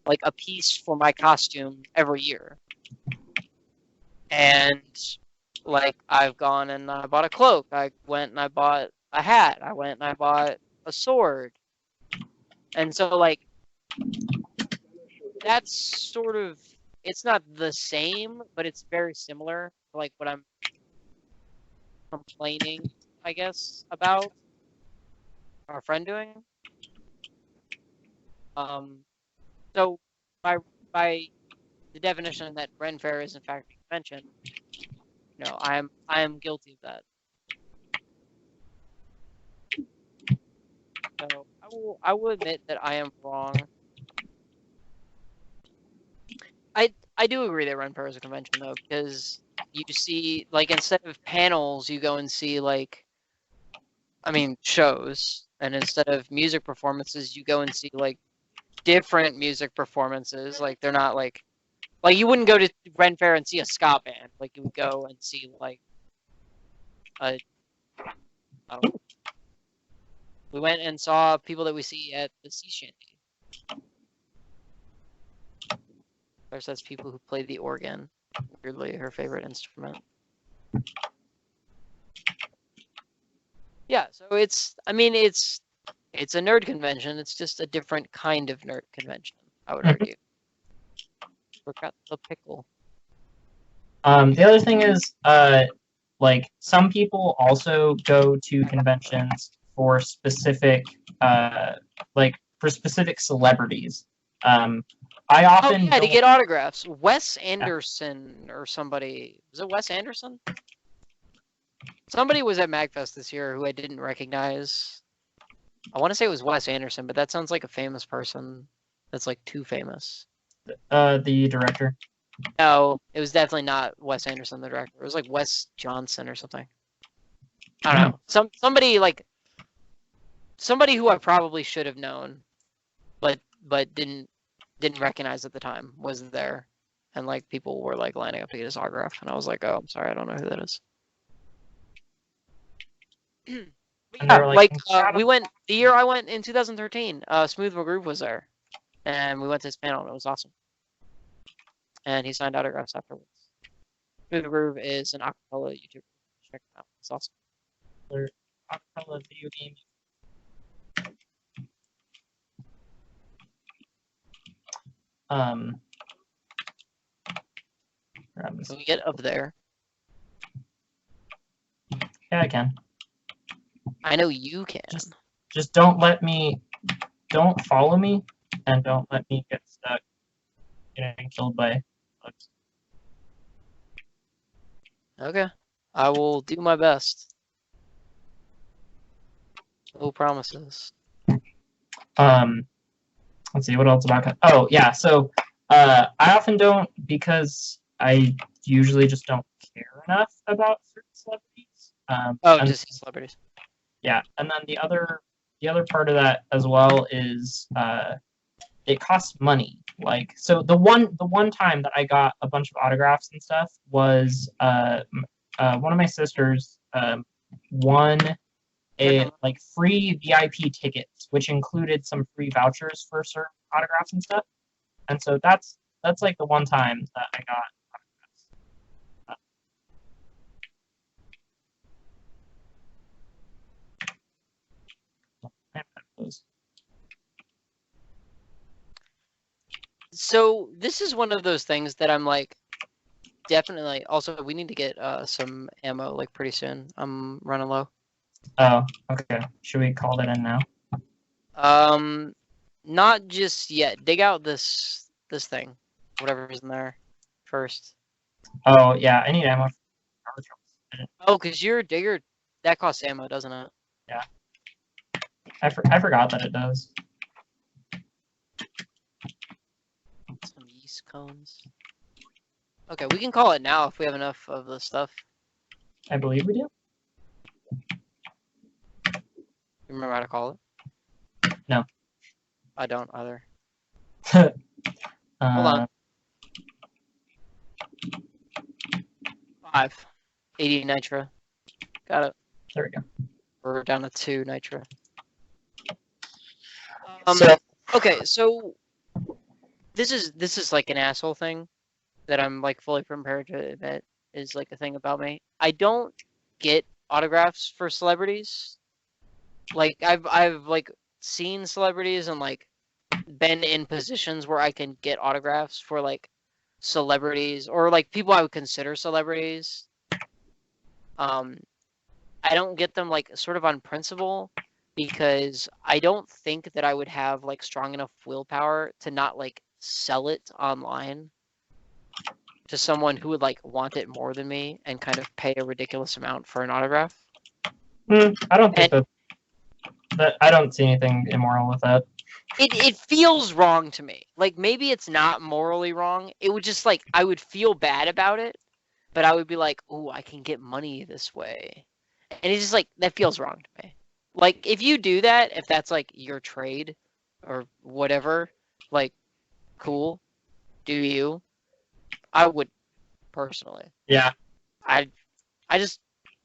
like a piece for my costume every year. And like I've gone and I bought a cloak. I went and I bought a hat. I went and I bought a sword. And so like that's sort of, it's not the same, but it's very similar to like what I'm complaining, I guess, about our friend doing. So by the definition that Ren Fair is in fact a convention, no, I am guilty of that. So I will admit that I am wrong. I do agree that Ren Fair is a convention though, because you see, like, instead of panels, you go and see like, I mean, shows, and instead of music performances, you go and see like different music performances. Like they're not like you wouldn't go to Ren Fair and see a ska band. Like you would go and see like I don't know. We went and saw people that we see at the sea shanty. Claire says people who play the organ. Weirdly, her favorite instrument. Yeah, so I mean, it's a nerd convention. It's just a different kind of nerd convention, I would argue. Forgot the pickle. The other thing is, like some people also go to conventions for specific, for specific celebrities. I Oh often yeah, to don't- get autographs. Wes Anderson or somebody. Was it Wes Anderson? Somebody was at MagFest this year who I didn't recognize. I want to say it was Wes Anderson, but that sounds like a famous person. That's like too famous. the director. No, it was definitely not Wes Anderson, the director. It was like Wes Johnson or something. I don't know. Somebody who I probably should have known, but didn't recognize at the time was there, and like people were like lining up to get his autograph, and I was like, oh, I'm sorry, I don't know who that is. And Yeah, they were like "Shout we out." went the year I went in 2013. Smooth McGroove was there, and we went to his panel, and it was awesome. And he signed autographs afterwards. Smooth McGroove is an acapella YouTuber. Check it out. It's awesome. Acapella video game. Grab this. Can we get up there? Yeah, I can. I know you can. Just don't follow me, and don't let me get stuck getting killed by bugs. Okay. I will do my best. No promises. Let's see what else about. Oh yeah, so I often don't, because I usually just don't care enough about certain celebrities. Oh, and- just celebrities. yeah, and then the other part of that as well is it costs money. Like, so the one time that I got a bunch of autographs and stuff was one of my sisters won like free VIP tickets, which included some free vouchers for certain autographs and stuff. And so that's like the one time that I got autographs. So this is one of those things that I'm like, definitely. Also, we need to get some ammo like pretty soon. I'm running low. Oh, okay. Should we call that in now? Not just yet. Dig out this thing, whatever is in there, first. Oh yeah, I need ammo. Oh, cause your digger that costs ammo, doesn't it? I forgot that it does. Some yeast cones. Okay, we can call it now if we have enough of the stuff. I believe we do. You remember how to call it? No. I don't either. Hold on. 5. 80 nitra. Got it. There we go. We're down to 2 nitra. So- Okay, so this is like an asshole thing that I'm like fully prepared to admit is like a thing about me. I don't get autographs for celebrities. Like I've like seen celebrities and like been in positions where I can get autographs for like celebrities or like people I would consider celebrities. I don't get them like sort of on principle because I don't think that I would have like strong enough willpower to not like sell it online to someone who would like want it more than me and kind of pay a ridiculous amount for an autograph. I don't think that I don't see anything immoral with that. It feels wrong to me. Like maybe it's not morally wrong. It would just like I would feel bad about it, but I would be like, "Oh, I can get money this way," and it's just like that feels wrong to me. Like if you do that, if that's like your trade or whatever, like cool, do you? I would personally. Yeah. I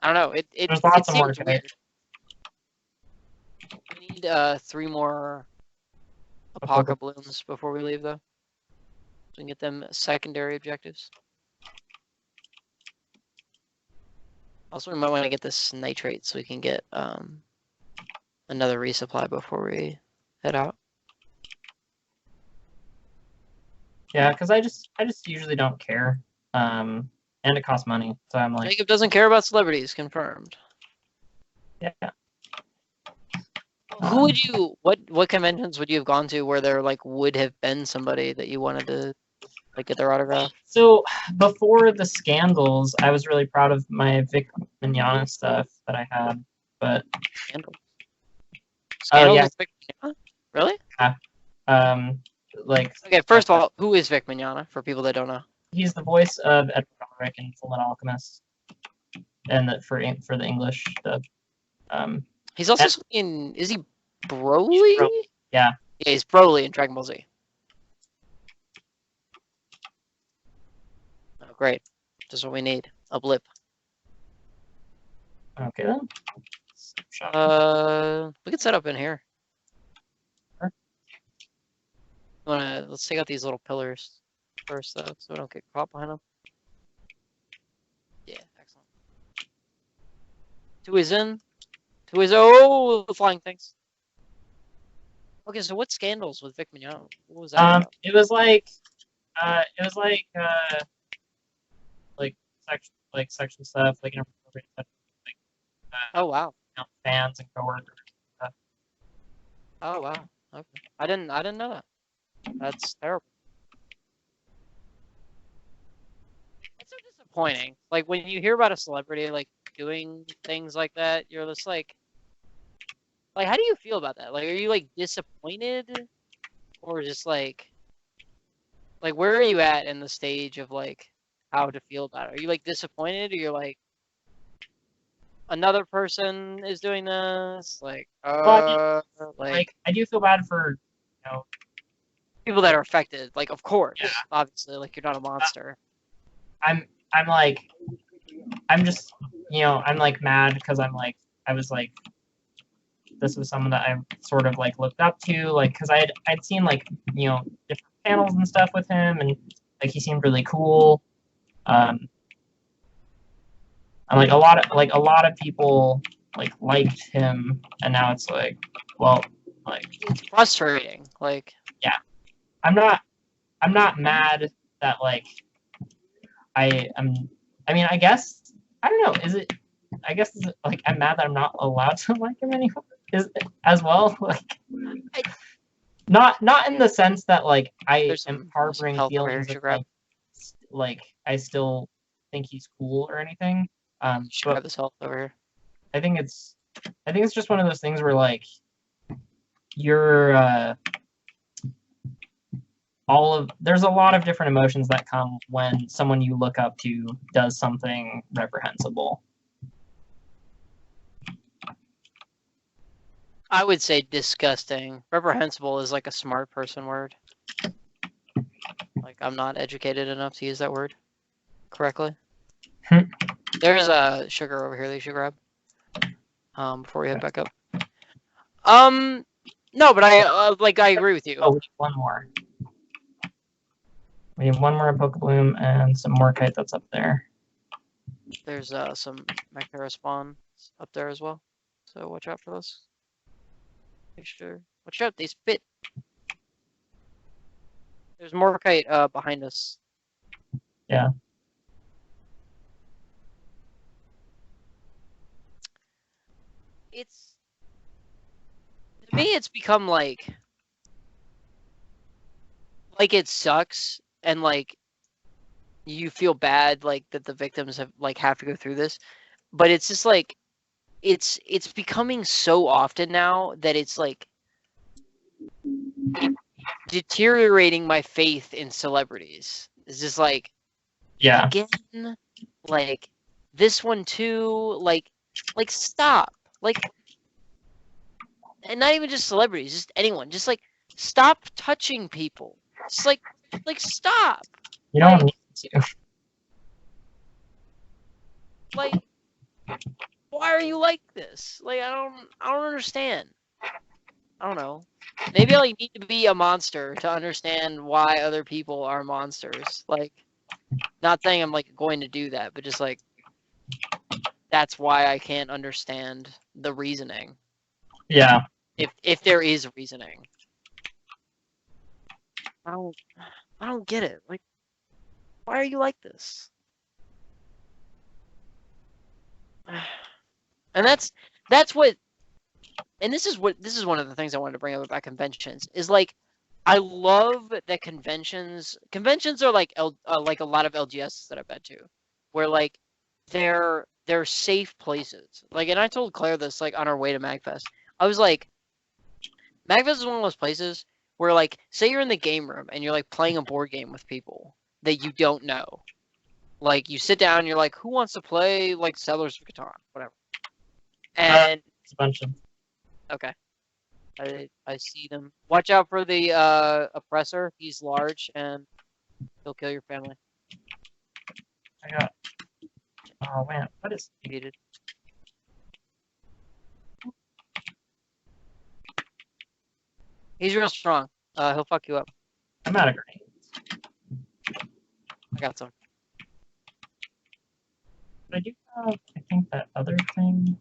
I don't know. It There's lots of seems Morkite. weird. We need 3 more Apoca- Apoca Blooms before we leave, though. So we can get them secondary objectives. Also, we might want to get this nitrate so we can get another resupply before we head out. Yeah, because I just usually don't care. And it costs money, so I'm like, Jacob doesn't care about celebrities, confirmed. yeah. Who would you? What conventions would you have gone to where there like would have been somebody that you wanted to like get their autograph? So before the scandals, I was really proud of my Vic Mignogna stuff that I had, but Scandals. Oh, Scandals yeah. with Vic Mignogna? Really? like Okay, first of all, who is Vic Mignogna for people that don't know? he's the voice of Edward Elric in Fullmetal Alchemist, and for the English dub. He's also And- in. Is he Broly? Yeah. Yeah, he's Broly in Dragon Ball Z. Oh, great. Just what we need. A blip. Okay then. We could set up in here. Sure. Let's take out these little pillars first, though, so we don't get caught behind them. Yeah, excellent. 2 is in. 2 is the flying things. Okay, so what scandals with Vic Mignogna? What was that about? It was like sexual stuff, like inappropriate stuff, Oh wow. fans and coworkers. Oh wow. Okay. I didn't know that. That's terrible. It's so disappointing. Like when you hear about a celebrity like doing things like that, you're just like how do you feel about that? Like are you like disappointed or just like where are you at in the stage of like how to feel about it? Are you like disappointed or you're like another person is doing this? Like Like I do feel bad for people that are affected, like of course, Yeah. obviously, like you're not a monster. I'm like I'm just I'm like mad because I was like this was someone that I sort of like looked up to, like because I'd seen like different panels and stuff with him, and like he seemed really cool. And like a lot of people like liked him, and now it's like, well, like It's frustrating. Like I'm not mad that like I mean I guess I don't know, is it like I'm mad that I'm not allowed to like him anymore is as well, like not in the sense that like I There's am some harboring health over feelings here, of, grab. like I still think he's cool or anything, Should but grab this health over here. I think it's just one of those things where like you're there's a lot of different emotions that come when someone you look up to does something reprehensible. I would say disgusting. Reprehensible is like a smart person word. Like I'm not educated enough to use that word correctly. There's a sugar over here that you should grab. Before we head back up. No, but I agree with you. Oh, we need one more. We have one more Pokebloom and some Morkite that's up there. There's some Mactera spawn up there as well. So watch out for those. Make sure. Watch out, they spit. There's Morkite behind us. Yeah. It's to me it's become like it sucks and like you feel bad like that the victims have to go through this, but it's just like it's becoming so often now that it's like deteriorating my faith in celebrities. It's just like Yeah. again, like this one too, like stop, like, and not even just celebrities, just anyone, just like stop touching people, just like stop, You don't like- need to. like why are you like this? Like, I don't understand. I don't know. Maybe I like, need to be a monster to understand why other people are monsters. Like, not saying I'm like going to do that, but just like that's why I can't understand the reasoning. Yeah. If there is reasoning. I don't get it. Like, why are you like this? And that's what, and this is one of the things I wanted to bring up about conventions is like I love that conventions are like like a lot of LGS that I've been to, where like they're safe places. Like, and I told Claire this like on our way to Magfest. I was like, Magfest is one of those places where like say you're in the game room and you're like playing a board game with people that you don't know. Like you sit down, you're like, who wants to play like Settlers of Catan, whatever. And It's a bunch of. okay. I see them. Watch out for the oppressor. He's large and he'll kill your family. I got. Oh man, what is? Defeated. He's real strong. He'll fuck you up. I'm out of grenades. I got some. But I do have, I think, that other thing.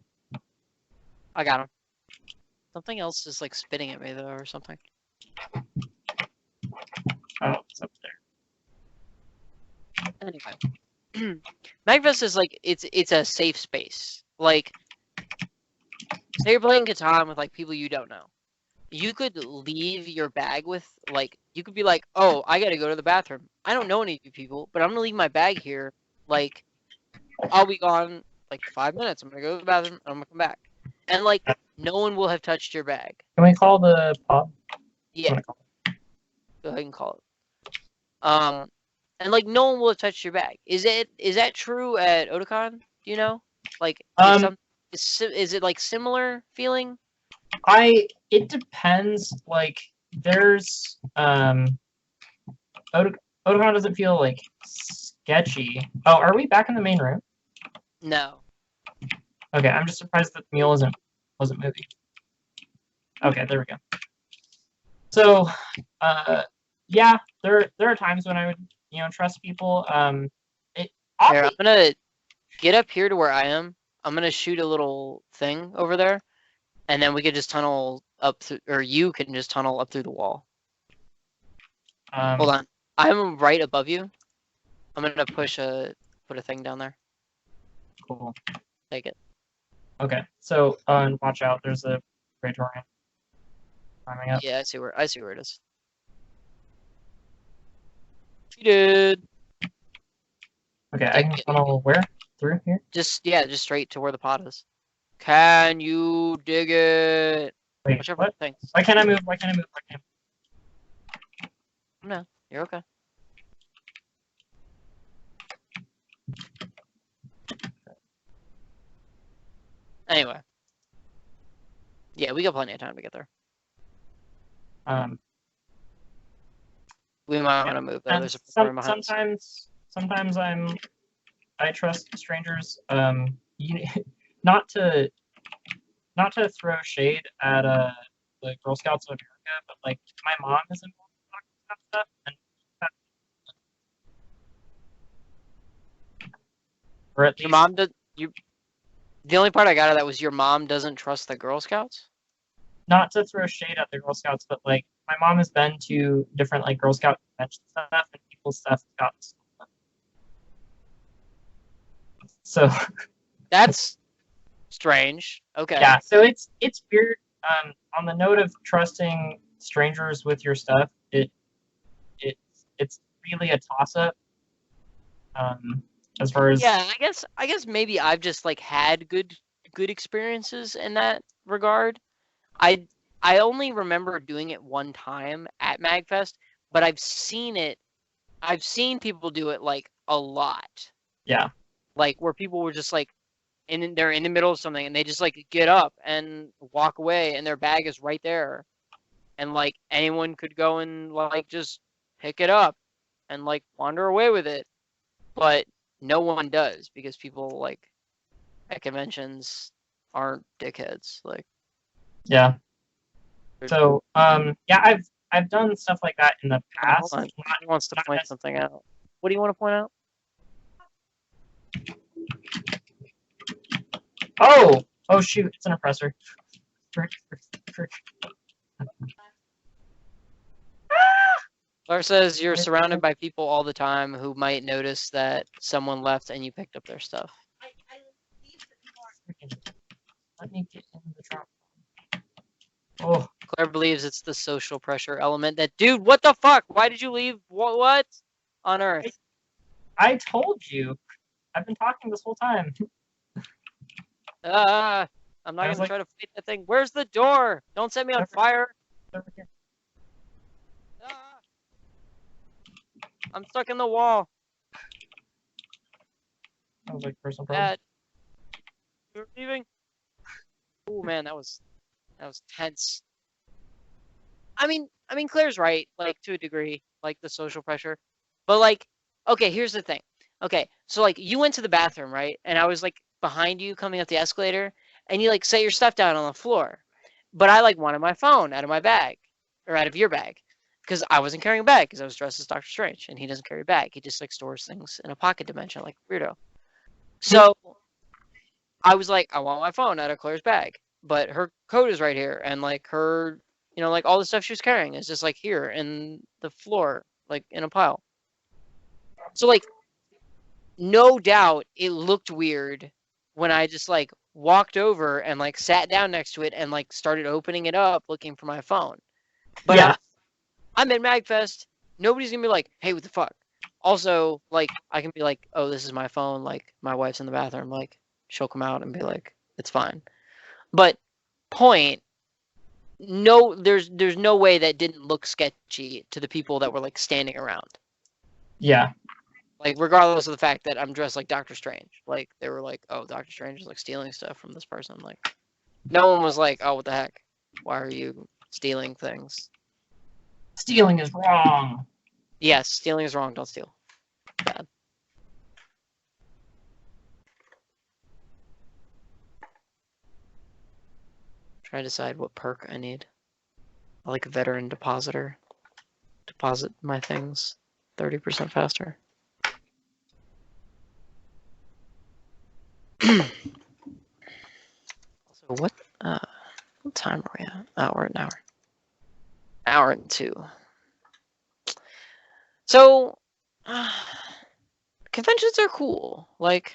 I got him. Something else is like spitting at me though, or something. Oh, it's up there. Anyway, Magfest is like it's a safe space. Like, say you're playing Catan with like people you don't know. You could leave your bag with like you could be like, oh, I gotta go to the bathroom. I don't know any of you people, but I'm gonna leave my bag here. Like, I'll be gone like 5 minutes. I'm gonna go to the bathroom and I'm gonna come back. And like no one will have touched your bag. Can we call the pub? Yeah, go ahead and call it. And like no one will have touched your bag. Is that true at Otakon? Do you know? Like, is it like similar feeling? It depends. Like, there's Otakon doesn't feel like sketchy. Oh, are we back in the main room? No. Okay, I'm just surprised that the mule wasn't moving. Okay, there we go. So, yeah, there are times when I would, trust people. Here, I'm gonna get up here to where I am. I'm gonna shoot a little thing over there, and then we could just tunnel up through, or you can just tunnel up through the wall. Hold on, I'm right above you. I'm gonna put a thing down there. Cool. Take it. Okay, so watch out. There's a Praetorian climbing up. Yeah, I see where it is. Cheated. Okay, I can tunnel where? Through here? Just straight to where the pot is. Can you dig it? Wait, Whichever what? thing. Why can't I move? Why can't I move? Why can't No, you're okay. Anyway. Yeah, we got plenty of time to get there. We might want to move though. There's a person behind us. Sometimes I trust strangers. Not to throw shade at the Girl Scouts of America, but like my mom is involved in that stuff, and or at Your least mom does you. The only part I got of that was your mom doesn't trust the Girl Scouts. not to throw shade at the Girl Scouts, but like my mom has been to different like Girl Scout convention stuff, and people's stuff got stolen. So That's strange. Okay. yeah, so it's weird. On the note of trusting strangers with your stuff, it's really a toss up. As far as Yeah, I guess maybe I've just like had good experiences in that regard. I only remember doing it one time at Magfest, but I've seen people do it like a lot. Yeah. Like where people were just like they're in the middle of something and they just like get up and walk away and their bag is right there. And like anyone could go and like just pick it up and like wander away with it. But no one does because people like at conventions aren't dickheads. Like, Yeah. they're- So, yeah, I've done stuff like that in the hold past. on. He wants to not point necess- something out. What do you want to point out? Oh shoot, it's an oppressor. Frick. Claire says you're surrounded by people all the time who might notice that someone left and you picked up their stuff. Let me get in the drop. Oh, Claire believes it's the social pressure element that, dude, what the fuck? Why did you leave? What on earth? I told you. I've been talking this whole time. I'm not I gonna was like- try to fight that thing. Where's the door? Don't set me on Over- fire. Over here. Ah. I'm stuck in the wall. That was like personal problem. Dad, you're leaving. Oh man, that was tense. I mean, Claire's right, like to a degree, like the social pressure. But like, okay, here's the thing. Okay, so like you went to the bathroom, right? And I was like behind you coming up the escalator, and you like set your stuff down on the floor. But I like wanted my phone out of my bag, or out of your bag, because I wasn't carrying a bag because I was dressed as Doctor Strange, and he doesn't carry a bag. He just like stores things in a pocket dimension, like a weirdo. So I was like, I want my phone out of Claire's bag, but her coat is right here, and like her, you know, like all the stuff she was carrying is just like here in the floor, like in a pile. So like, no doubt it looked weird when I just like walked over and like sat down next to it and like started opening it up looking for my phone. But Yeah. I'm at MagFest. Nobody's gonna be like, hey, what the fuck? Also, like, I can be like, oh, this is my phone. Like, my wife's in the bathroom. Like, she'll come out and be like, it's fine. But point, no, there's no way that didn't look sketchy to the people that were like standing around. Yeah. Like, regardless of the fact that I'm dressed like Doctor Strange. Like, they were like, oh, Doctor Strange is like stealing stuff from this person. Like, no one was like, oh, what the heck? Why are you stealing things? Stealing is wrong. Yes, stealing is wrong. Don't steal. Bad. Trying to decide what perk I need. I like a veteran depositor. Deposit my things 30% faster. Also, what time are we at? Oh, we're at an hour. Hour and 2. So, conventions are cool. Like,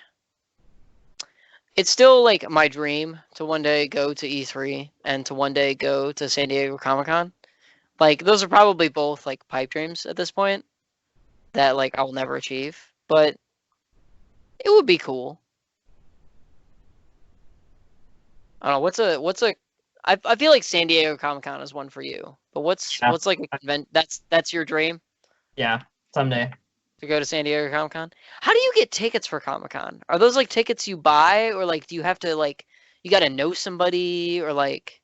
it's still like my dream to one day go to E3 and to one day go to San Diego Comic-Con. Like, those are probably both like pipe dreams at this point that like I'll never achieve, but it would be cool. I don't know, what's a I feel like San Diego Comic-Con is one for you. But what's Yeah. like a convent that's your dream Yeah. Someday. to go to San Diego Comic-Con? How do you get tickets for Comic-Con? Are those like tickets you buy, or like do you have to like you got to know somebody, or like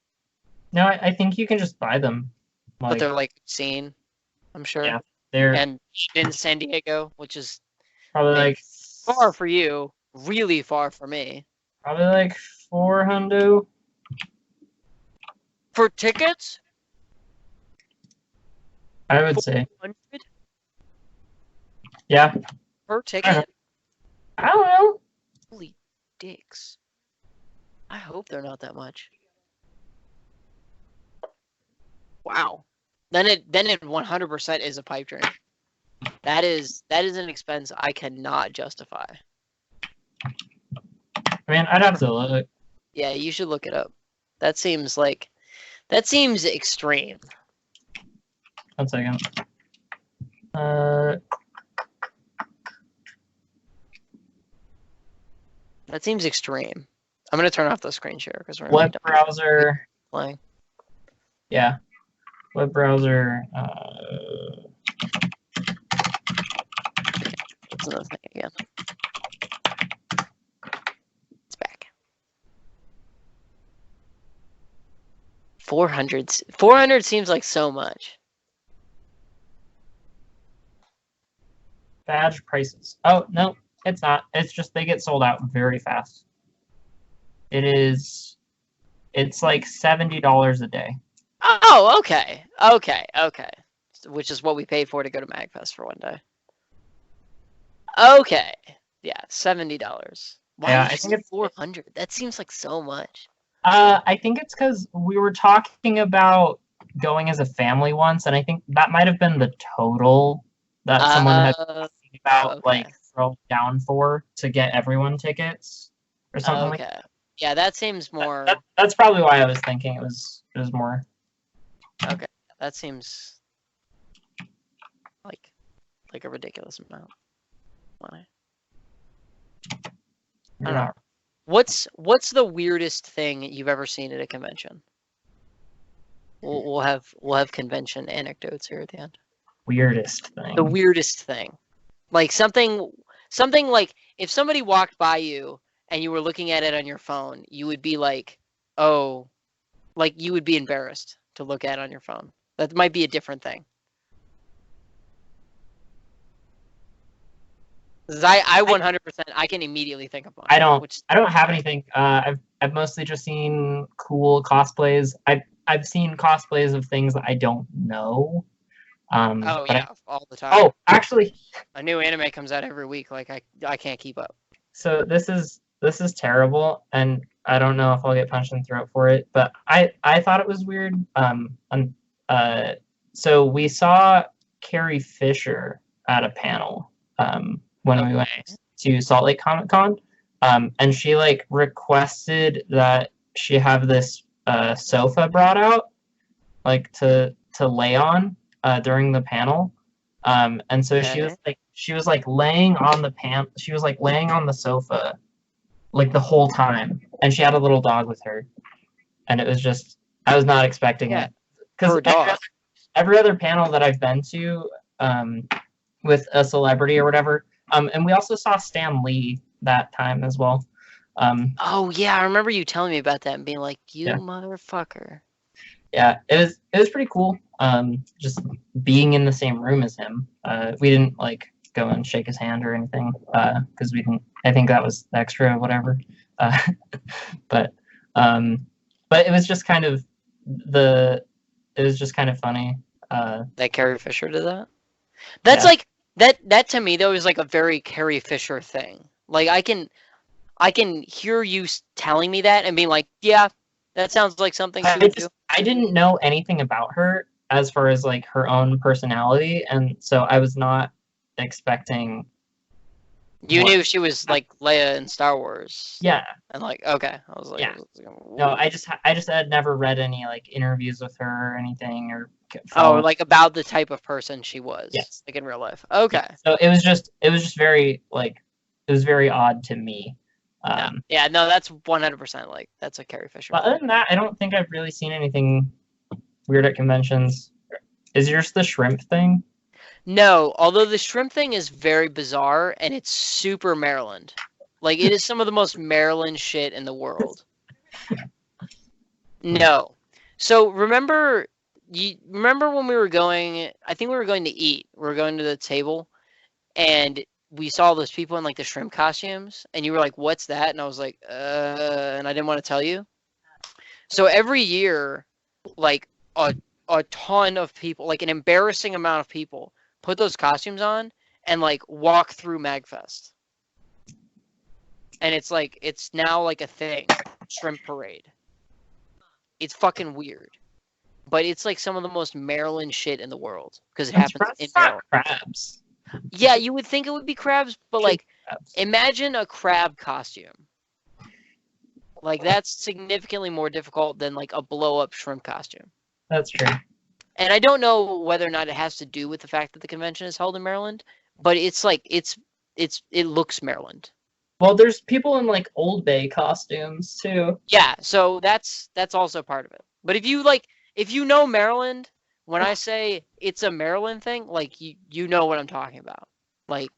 No, I think you can just buy them. but Like, they're like seen, I'm sure. Yeah. they're And in San Diego, which is probably big. like far for you, really far for me. probably like 400. For tickets, I would say. 100 Yeah. per ticket. I don't know. Holy dicks! I hope they're not that much. Wow. Then it 100% is a pipe dream. That is an expense I cannot justify. I mean, I'd have to look. Yeah, you should look it up. That seems extreme. 1 second. That seems extreme. I'm gonna turn off the screen share because we're Web browser. playing. Yeah. Web browser. That's another thing again. It's back. 400 seems like so much. Badge prices. Oh, no, it's not. It's just they get sold out very fast. It's like $70 a day. Oh, okay. Which is what we paid for to go to MagFest for one day. Okay. Yeah, $70. Why Yeah, did I you think say it's 400? That seems like so much. I think it's because we were talking about going as a family once, and I think that might have been the total that someone had talking about okay. like throwing down for to get everyone tickets or something like Okay. Yeah, that seems more. that's probably why I was thinking it was more. Okay, that seems like a ridiculous amount. Why? I don't know. What's the weirdest thing you've ever seen at a convention? We'll have convention anecdotes here at the end. Weirdest thing. The weirdest thing, like something like if somebody walked by you and you were looking at it on your phone, you would be like, oh, like you would be embarrassed to look at on your phone. That might be a different thing. 'Cause I 100% I can immediately think of one. I don't have anything. I've mostly just seen cool cosplays. I've seen cosplays of things that I don't know. Oh but yeah, all the time. Oh, actually, A new anime comes out every week. Like I can't keep up. so this is terrible, and I don't know if I'll get punched in the throat for it. But I thought it was weird. So we saw Carrie Fisher at a panel. When we went to Salt Lake Comic Con, and she like requested that she have this sofa brought out, like to lay on during the panel, and so she was like laying on the she was like laying on the sofa, like the whole time, and she had a little dog with her, and it was just I was not expecting it because every other panel that I've been to, with a celebrity or whatever. And we also saw Stan Lee that time as well. Oh yeah, I remember you telling me about that and being like, "You Yeah. motherfucker." Yeah, it was pretty cool. Just being in the same room as him. We didn't like go and shake his hand or anything because we didn't. I think that was extra, whatever. But it was just kind of funny. That Carrie Fisher did that. That's Yeah. like that to me though is like a very Carrie Fisher thing. Like I can hear you telling me that and being like, yeah, that sounds like something she would do. I didn't know anything about her as far as like her own personality, and so I was not expecting. You knew she was like Leia in Star Wars. Yeah. And like, okay, I was like, yeah. No, I just had never read any like interviews with her or anything or. Like about the type of person she was. Yes. Like in real life. Okay. Yeah. So it was just very like it was very odd to me. Yeah, no, that's 100% like that's a Carrie Fisher. But other than that, I don't think I've really seen anything weird at conventions. Is yours the shrimp thing? No, although the shrimp thing is very bizarre and it's super Maryland. Like it is some of the most Maryland shit in the world. No. So remember when we were going, I think we were going to eat. We were going to the table and we saw those people in like the shrimp costumes and you were like, "What's that?" And I was like, and I didn't want to tell you. So every year like a ton of people, like an embarrassing amount of people put those costumes on and like walk through MagFest. And it's now like a thing, shrimp parade. It's fucking weird. But it's like some of the most Maryland shit in the world because it happens in Maryland. Crabs. Yeah, you would think it would be crabs, but like crabs. Imagine a crab costume. Like that's significantly more difficult than like a blow up shrimp costume. That's true. And I don't know whether or not it has to do with the fact that the convention is held in Maryland, but it's like it looks Maryland. Well, there's people in like Old Bay costumes too. Yeah, so that's also part of it. But if you know Maryland, when I say it's a Maryland thing, like you know what I'm talking about. Like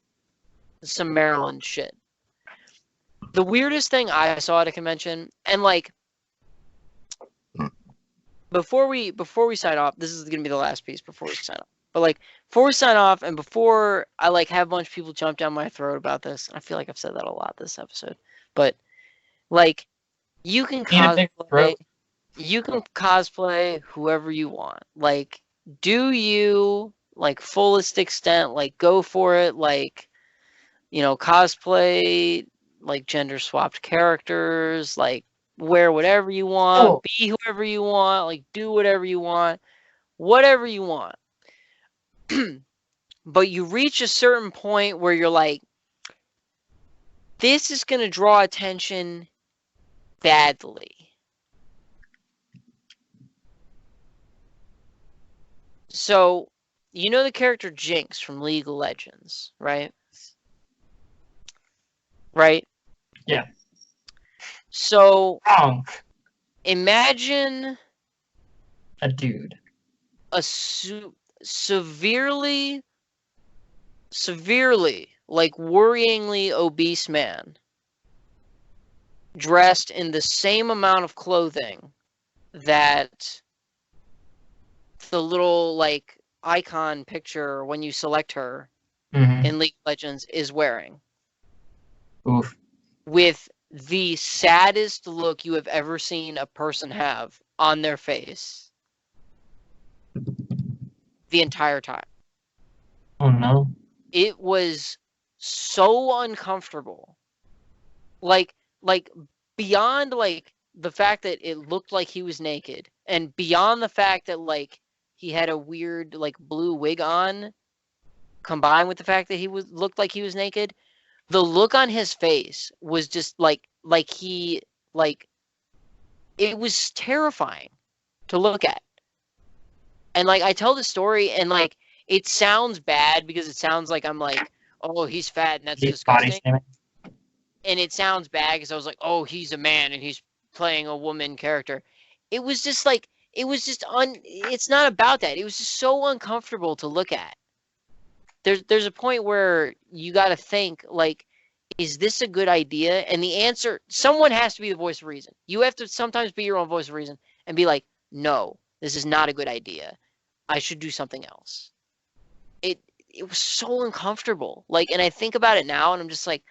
some Maryland shit. The weirdest thing I saw at a convention, and like before we sign off, this is gonna be the last piece before we sign off. But like before we sign off, and before I like have a bunch of people jump down my throat about this, I feel like I've said that a lot this episode. But like You can Need a big cosplay. throat. You can cosplay whoever you want. Like, do you, like, fullest extent, like, go for it, like, you know, cosplay, like, gender swapped characters, like, wear whatever you want, Oh. be whoever you want, like, do whatever you want, whatever you want. But you reach a certain point where you're like, this is going to draw attention badly. So, you know the character Jinx from League of Legends, right? Right? Yeah. So, Wrong. imagine A dude. a severely, like worryingly obese man dressed in the same amount of clothing that the little, like, icon picture when you select her Hmm. in League of Legends is wearing, Oof. with the saddest look you have ever seen a person have on their face the entire time. Oh no. It was so uncomfortable. Like beyond, like, the fact that it looked like he was naked, and beyond the fact that, like, he had a weird, like, blue wig on, combined with the fact that he looked like he was naked, the look on his face was just like he, like, it was terrifying to look at. And, like, I tell the story, and, like, it sounds bad because it sounds like I'm like, oh, he's fat and that's He's body disgusting. shaming. And it sounds bad because I was like, oh, he's a man and he's playing a woman character. It was just like, it's not about that. It was just so uncomfortable to look at. There's a point where you got to think, like, is this a good idea? And the answer, someone has to be the voice of reason. You have to sometimes be your own voice of reason and be like, no, this is not a good idea. I should do something else. It was so uncomfortable. Like, and I think about it now and I'm just like,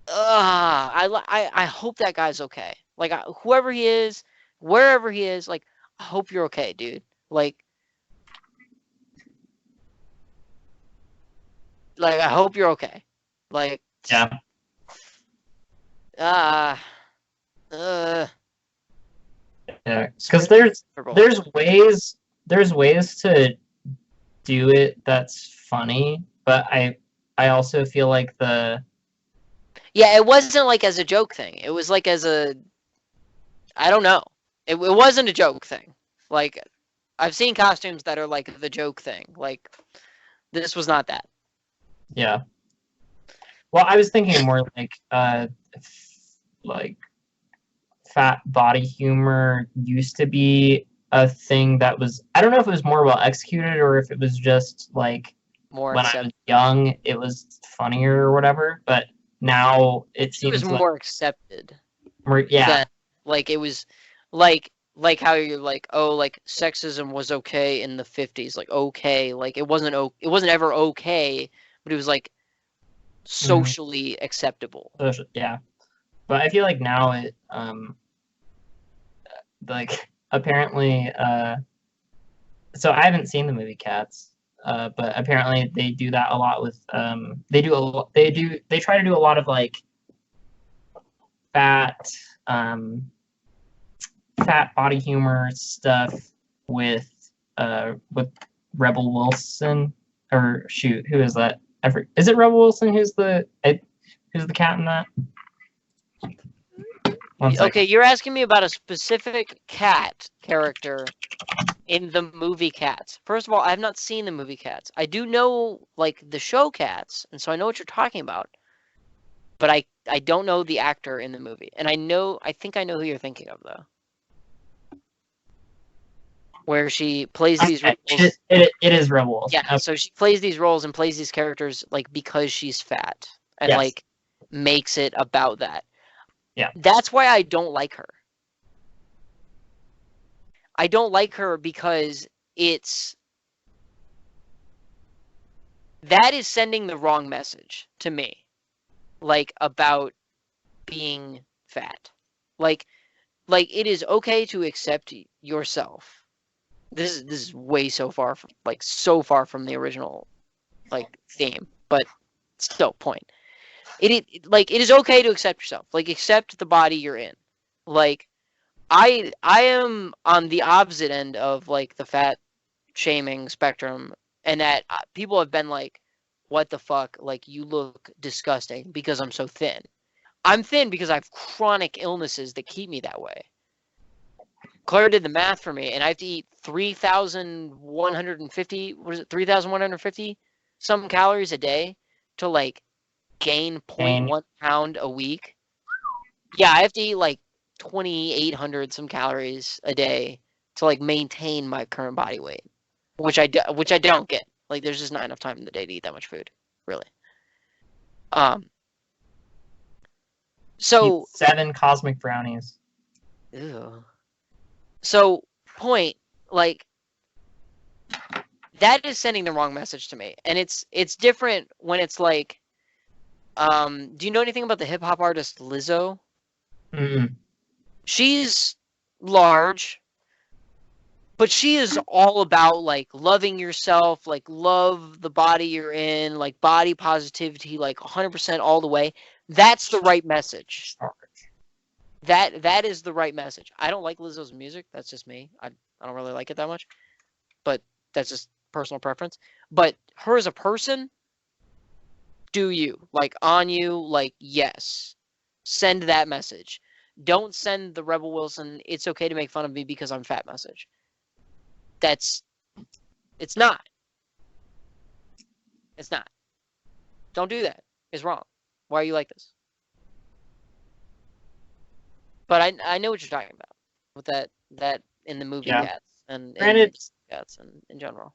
I hope that guy's okay. Like, whoever he is, wherever he is, like, I hope you're okay, dude. Like, I hope you're okay. Like, Yeah. uh, Yeah. Because there's ways to do it that's funny, but I also feel like yeah, it wasn't like as a joke thing. It was like as a, I don't know. It wasn't a joke thing. Like, I've seen costumes that are like the joke thing. Like, this was not that. yeah. Well, I was thinking more like fat body humor used to be a thing that was, I don't know if it was more well executed or if it was just like More when I was young it was funnier or whatever, but now it it seems was more accepted. yeah. Than, like, it was like how you're like, oh, like, sexism was okay in the 50s. Like, okay, like, it wasn't ever okay, but it was like socially acceptable. Yeah. But I feel like now it like apparently so I haven't seen the movie Cats, but apparently they do that a lot with they try to do a lot of like fat body humor stuff with Rebel Wilson, or shoot, who is that? Is it Rebel Wilson who's the cat in that? Okay, you're asking me about a specific cat character in the movie Cats. First of all, I have not seen the movie Cats. I do know, like, the show Cats, and so I know what you're talking about. But I don't know the actor in the movie. And I think I know who you're thinking of, though. Where she plays these roles. It is Rebel Wilson. Yeah, so she plays these roles and plays these characters, like, because she's fat. And, Yes. like, makes it about that. Yeah. That's why I don't like her. I don't like her because that is sending the wrong message to me. Like, about being fat. Like it is okay to accept yourself. This is way so far from the original like theme, but still point. It is okay to accept yourself. Like accept the body you're in. Like I am on the opposite end of like the fat shaming spectrum, and that people have been like, what the fuck, like you look disgusting because I'm so thin. I'm thin because I have chronic illnesses that keep me that way. Claire did the math for me, and I have to eat 3,150, what is it, 3,150 some calories a day to like gain 0.1 pound a week. Yeah, I have to eat like 2,800 some calories a day to like maintain my current body weight, which I don't get. Like, there's just not enough time in the day to eat that much food, really. So Eat 7 cosmic brownies. ew. So point, like, that is sending the wrong message to me, and it's different when it's like, do you know anything about the hip hop artist Lizzo? Mm. She's large, but she is all about like loving yourself, like love the body you're in, like body positivity, like 100% all the way. That's the right message. That is the right message. I don't like Lizzo's music. That's just me. I don't really like it that much, but that's just personal preference. But her as a person, do you like on you? Like, yes, send that message. Don't send the Rebel Wilson, it's okay to make fun of me because I'm fat message. It's not. It's not. Don't do that. It's wrong. Why are you like this? But I know what you're talking about with that in the movie Yeah. Cats and Granted- Cats and in general.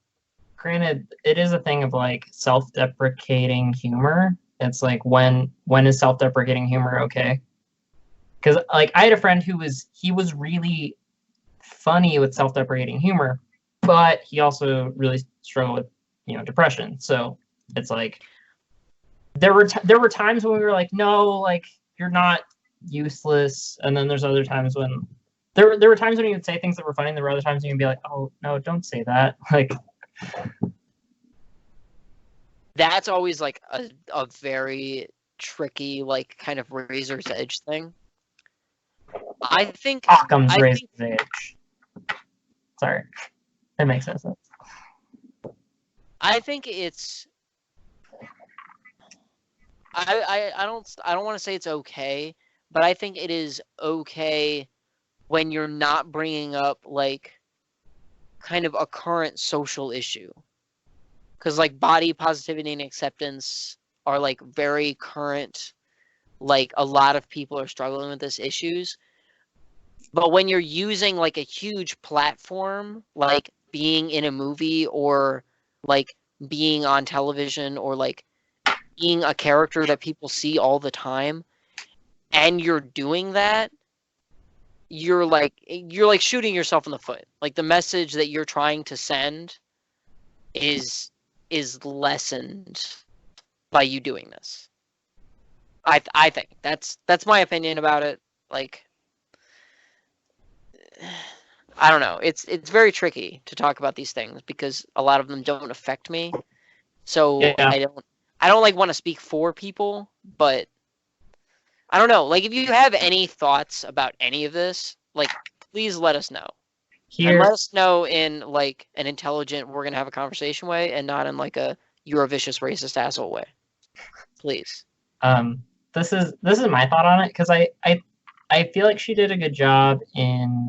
Granted, it is a thing of like self-deprecating humor. It's like when is self-deprecating humor okay? Because like I had a friend who was really funny with self-deprecating humor, but he also really struggled with depression. So it's like there were times when we were like, no, like you're not useless, and then there's other times when there were times when he would say things that were funny, and there were other times when you'd be like, oh no, don't say that. Like That's always like a very tricky, like kind of razor's edge thing. I think Occam's I razor's think- edge. Sorry, that makes no sense. I think it's I don't want to say it's okay, but I think it is okay when you're not bringing up like kind of a current social issue. Because like body positivity and acceptance are like very current, like a lot of people are struggling with these issues. But when you're using like a huge platform, like being in a movie or like being on television or like being a character that people see all the time, and you're doing that, you're like shooting yourself in the foot. Like the message that you're trying to send is lessened by you doing this. I think that's my opinion about it. Like, I don't know. It's very tricky to talk about these things because a lot of them don't affect me. So Yeah. I don't like want to speak for people, but I don't know. Like if you have any thoughts about any of this, like please let us know. And Here, let us know in like an intelligent, we're gonna have a conversation way, and not in like a you're a vicious racist asshole way. Please. this is my thought on it, because I feel like she did a good job in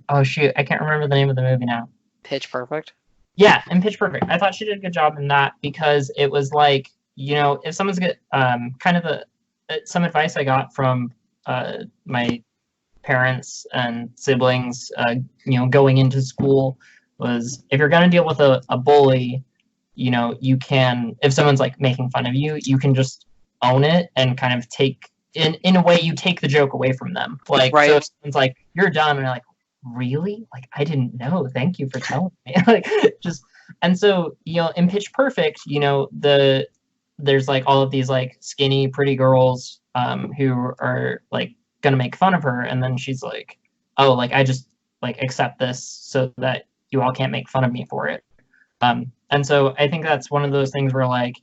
oh shoot, I can't remember the name of the movie now. Pitch Perfect. Yeah, in Pitch Perfect. I thought she did a good job in that, because it was like, if someone's get kind of some advice I got from my parents and siblings, going into school, was if you're going to deal with a bully, you can, if someone's like making fun of you, you can just own it and kind of take, in a way, you take the joke away from them. Like, Right. So if someone's like, you're dumb, and you're like, really? Like, I didn't know. Thank you for telling me. Like, just, and so, in Pitch Perfect, there's like all of these like skinny, pretty girls who are like gonna make fun of her, and then she's like, oh, like I just like accept this so that you all can't make fun of me for it. And so I think that's one of those things where like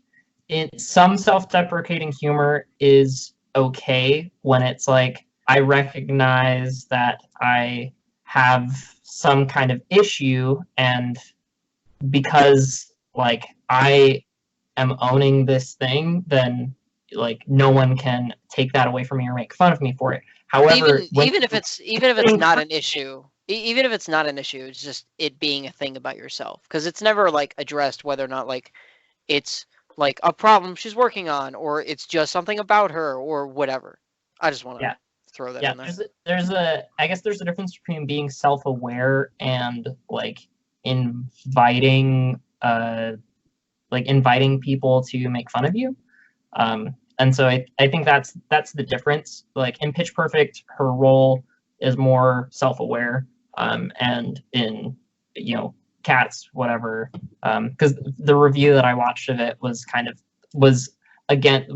some self-deprecating humor is okay when it's like I recognize that I have some kind of issue, and because like I am owning this thing, then like no one can take that away from me or make fun of me for it. However, even if it's not an issue, even if it's not an issue, it's just it being a thing about yourself, because it's never like addressed whether or not like it's like a problem she's working on, or it's just something about her, or whatever. I just want to throw that in there. I guess there's a difference between being self-aware and like inviting people to make fun of you. And so I think that's the difference. Like in Pitch Perfect, her role is more self-aware, and in Cats, whatever, because the review that I watched of it was again,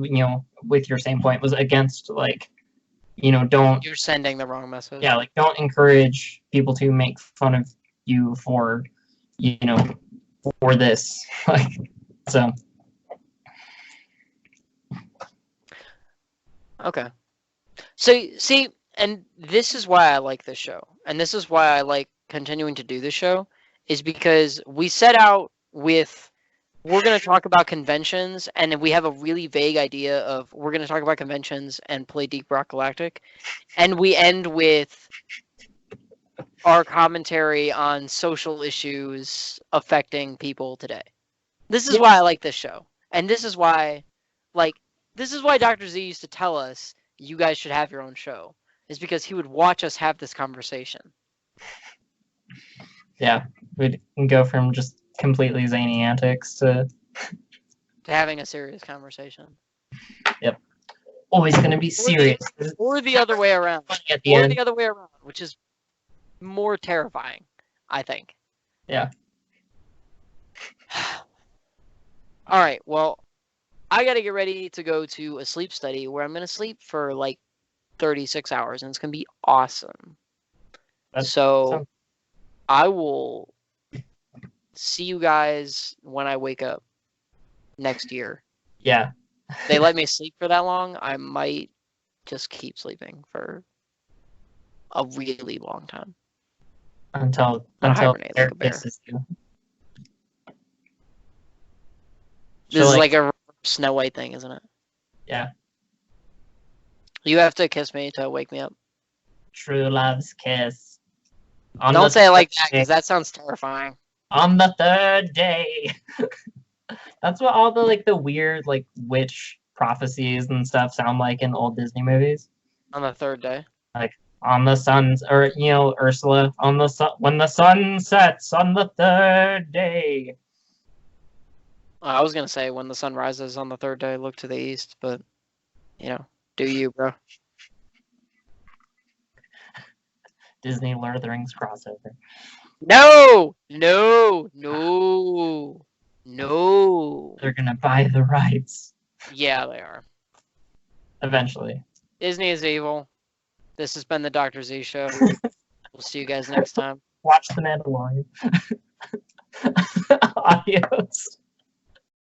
with your same point, was against like, don't, You're sending the wrong message. yeah, like don't encourage people to make fun of you for this, like, so. Okay. So see, and this is why I like this show, and this is why I like continuing to do this show, is because we set out with, we're going to talk about conventions, and we have a really vague idea of we're going to talk about conventions and play Deep Rock Galactic, and we end with our commentary on social issues affecting people today. This is why I like this show, and this is why Dr. Z used to tell us you guys should have your own show, is because he would watch us have this conversation. Yeah, we'd go from just completely zany antics to having a serious conversation. Yep. Always going to be serious. Or the other way around. At the end. The other way around, which is more terrifying, I think. Yeah. All right, well, I got to get ready to go to a sleep study where I'm going to sleep for like 36 hours, and it's going to be awesome. So I will see you guys when I wake up next year. Yeah. They let me sleep for that long, I might just keep sleeping for a really long time. Until hibernate like a bear. kisses you. This is like a Snow White thing, isn't it? Yeah. You have to kiss me to wake me up. True love's kiss. Don't say it like that, because that sounds terrifying. On the third day. That's what all the weird witch prophecies and stuff sound like in old Disney movies. On the third day. Like on the sun's, or Ursula, on the sun, when the sun sets on the third day. I was gonna say when the sun rises on the third day, look to the east, but do you, bro? Disney Lord of the Rings crossover. No. They're gonna buy the rights. Yeah, they are. Eventually. Disney is evil. This has been the Dr. Z Show. We'll see you guys next time. Watch The Mandalorian. Adios.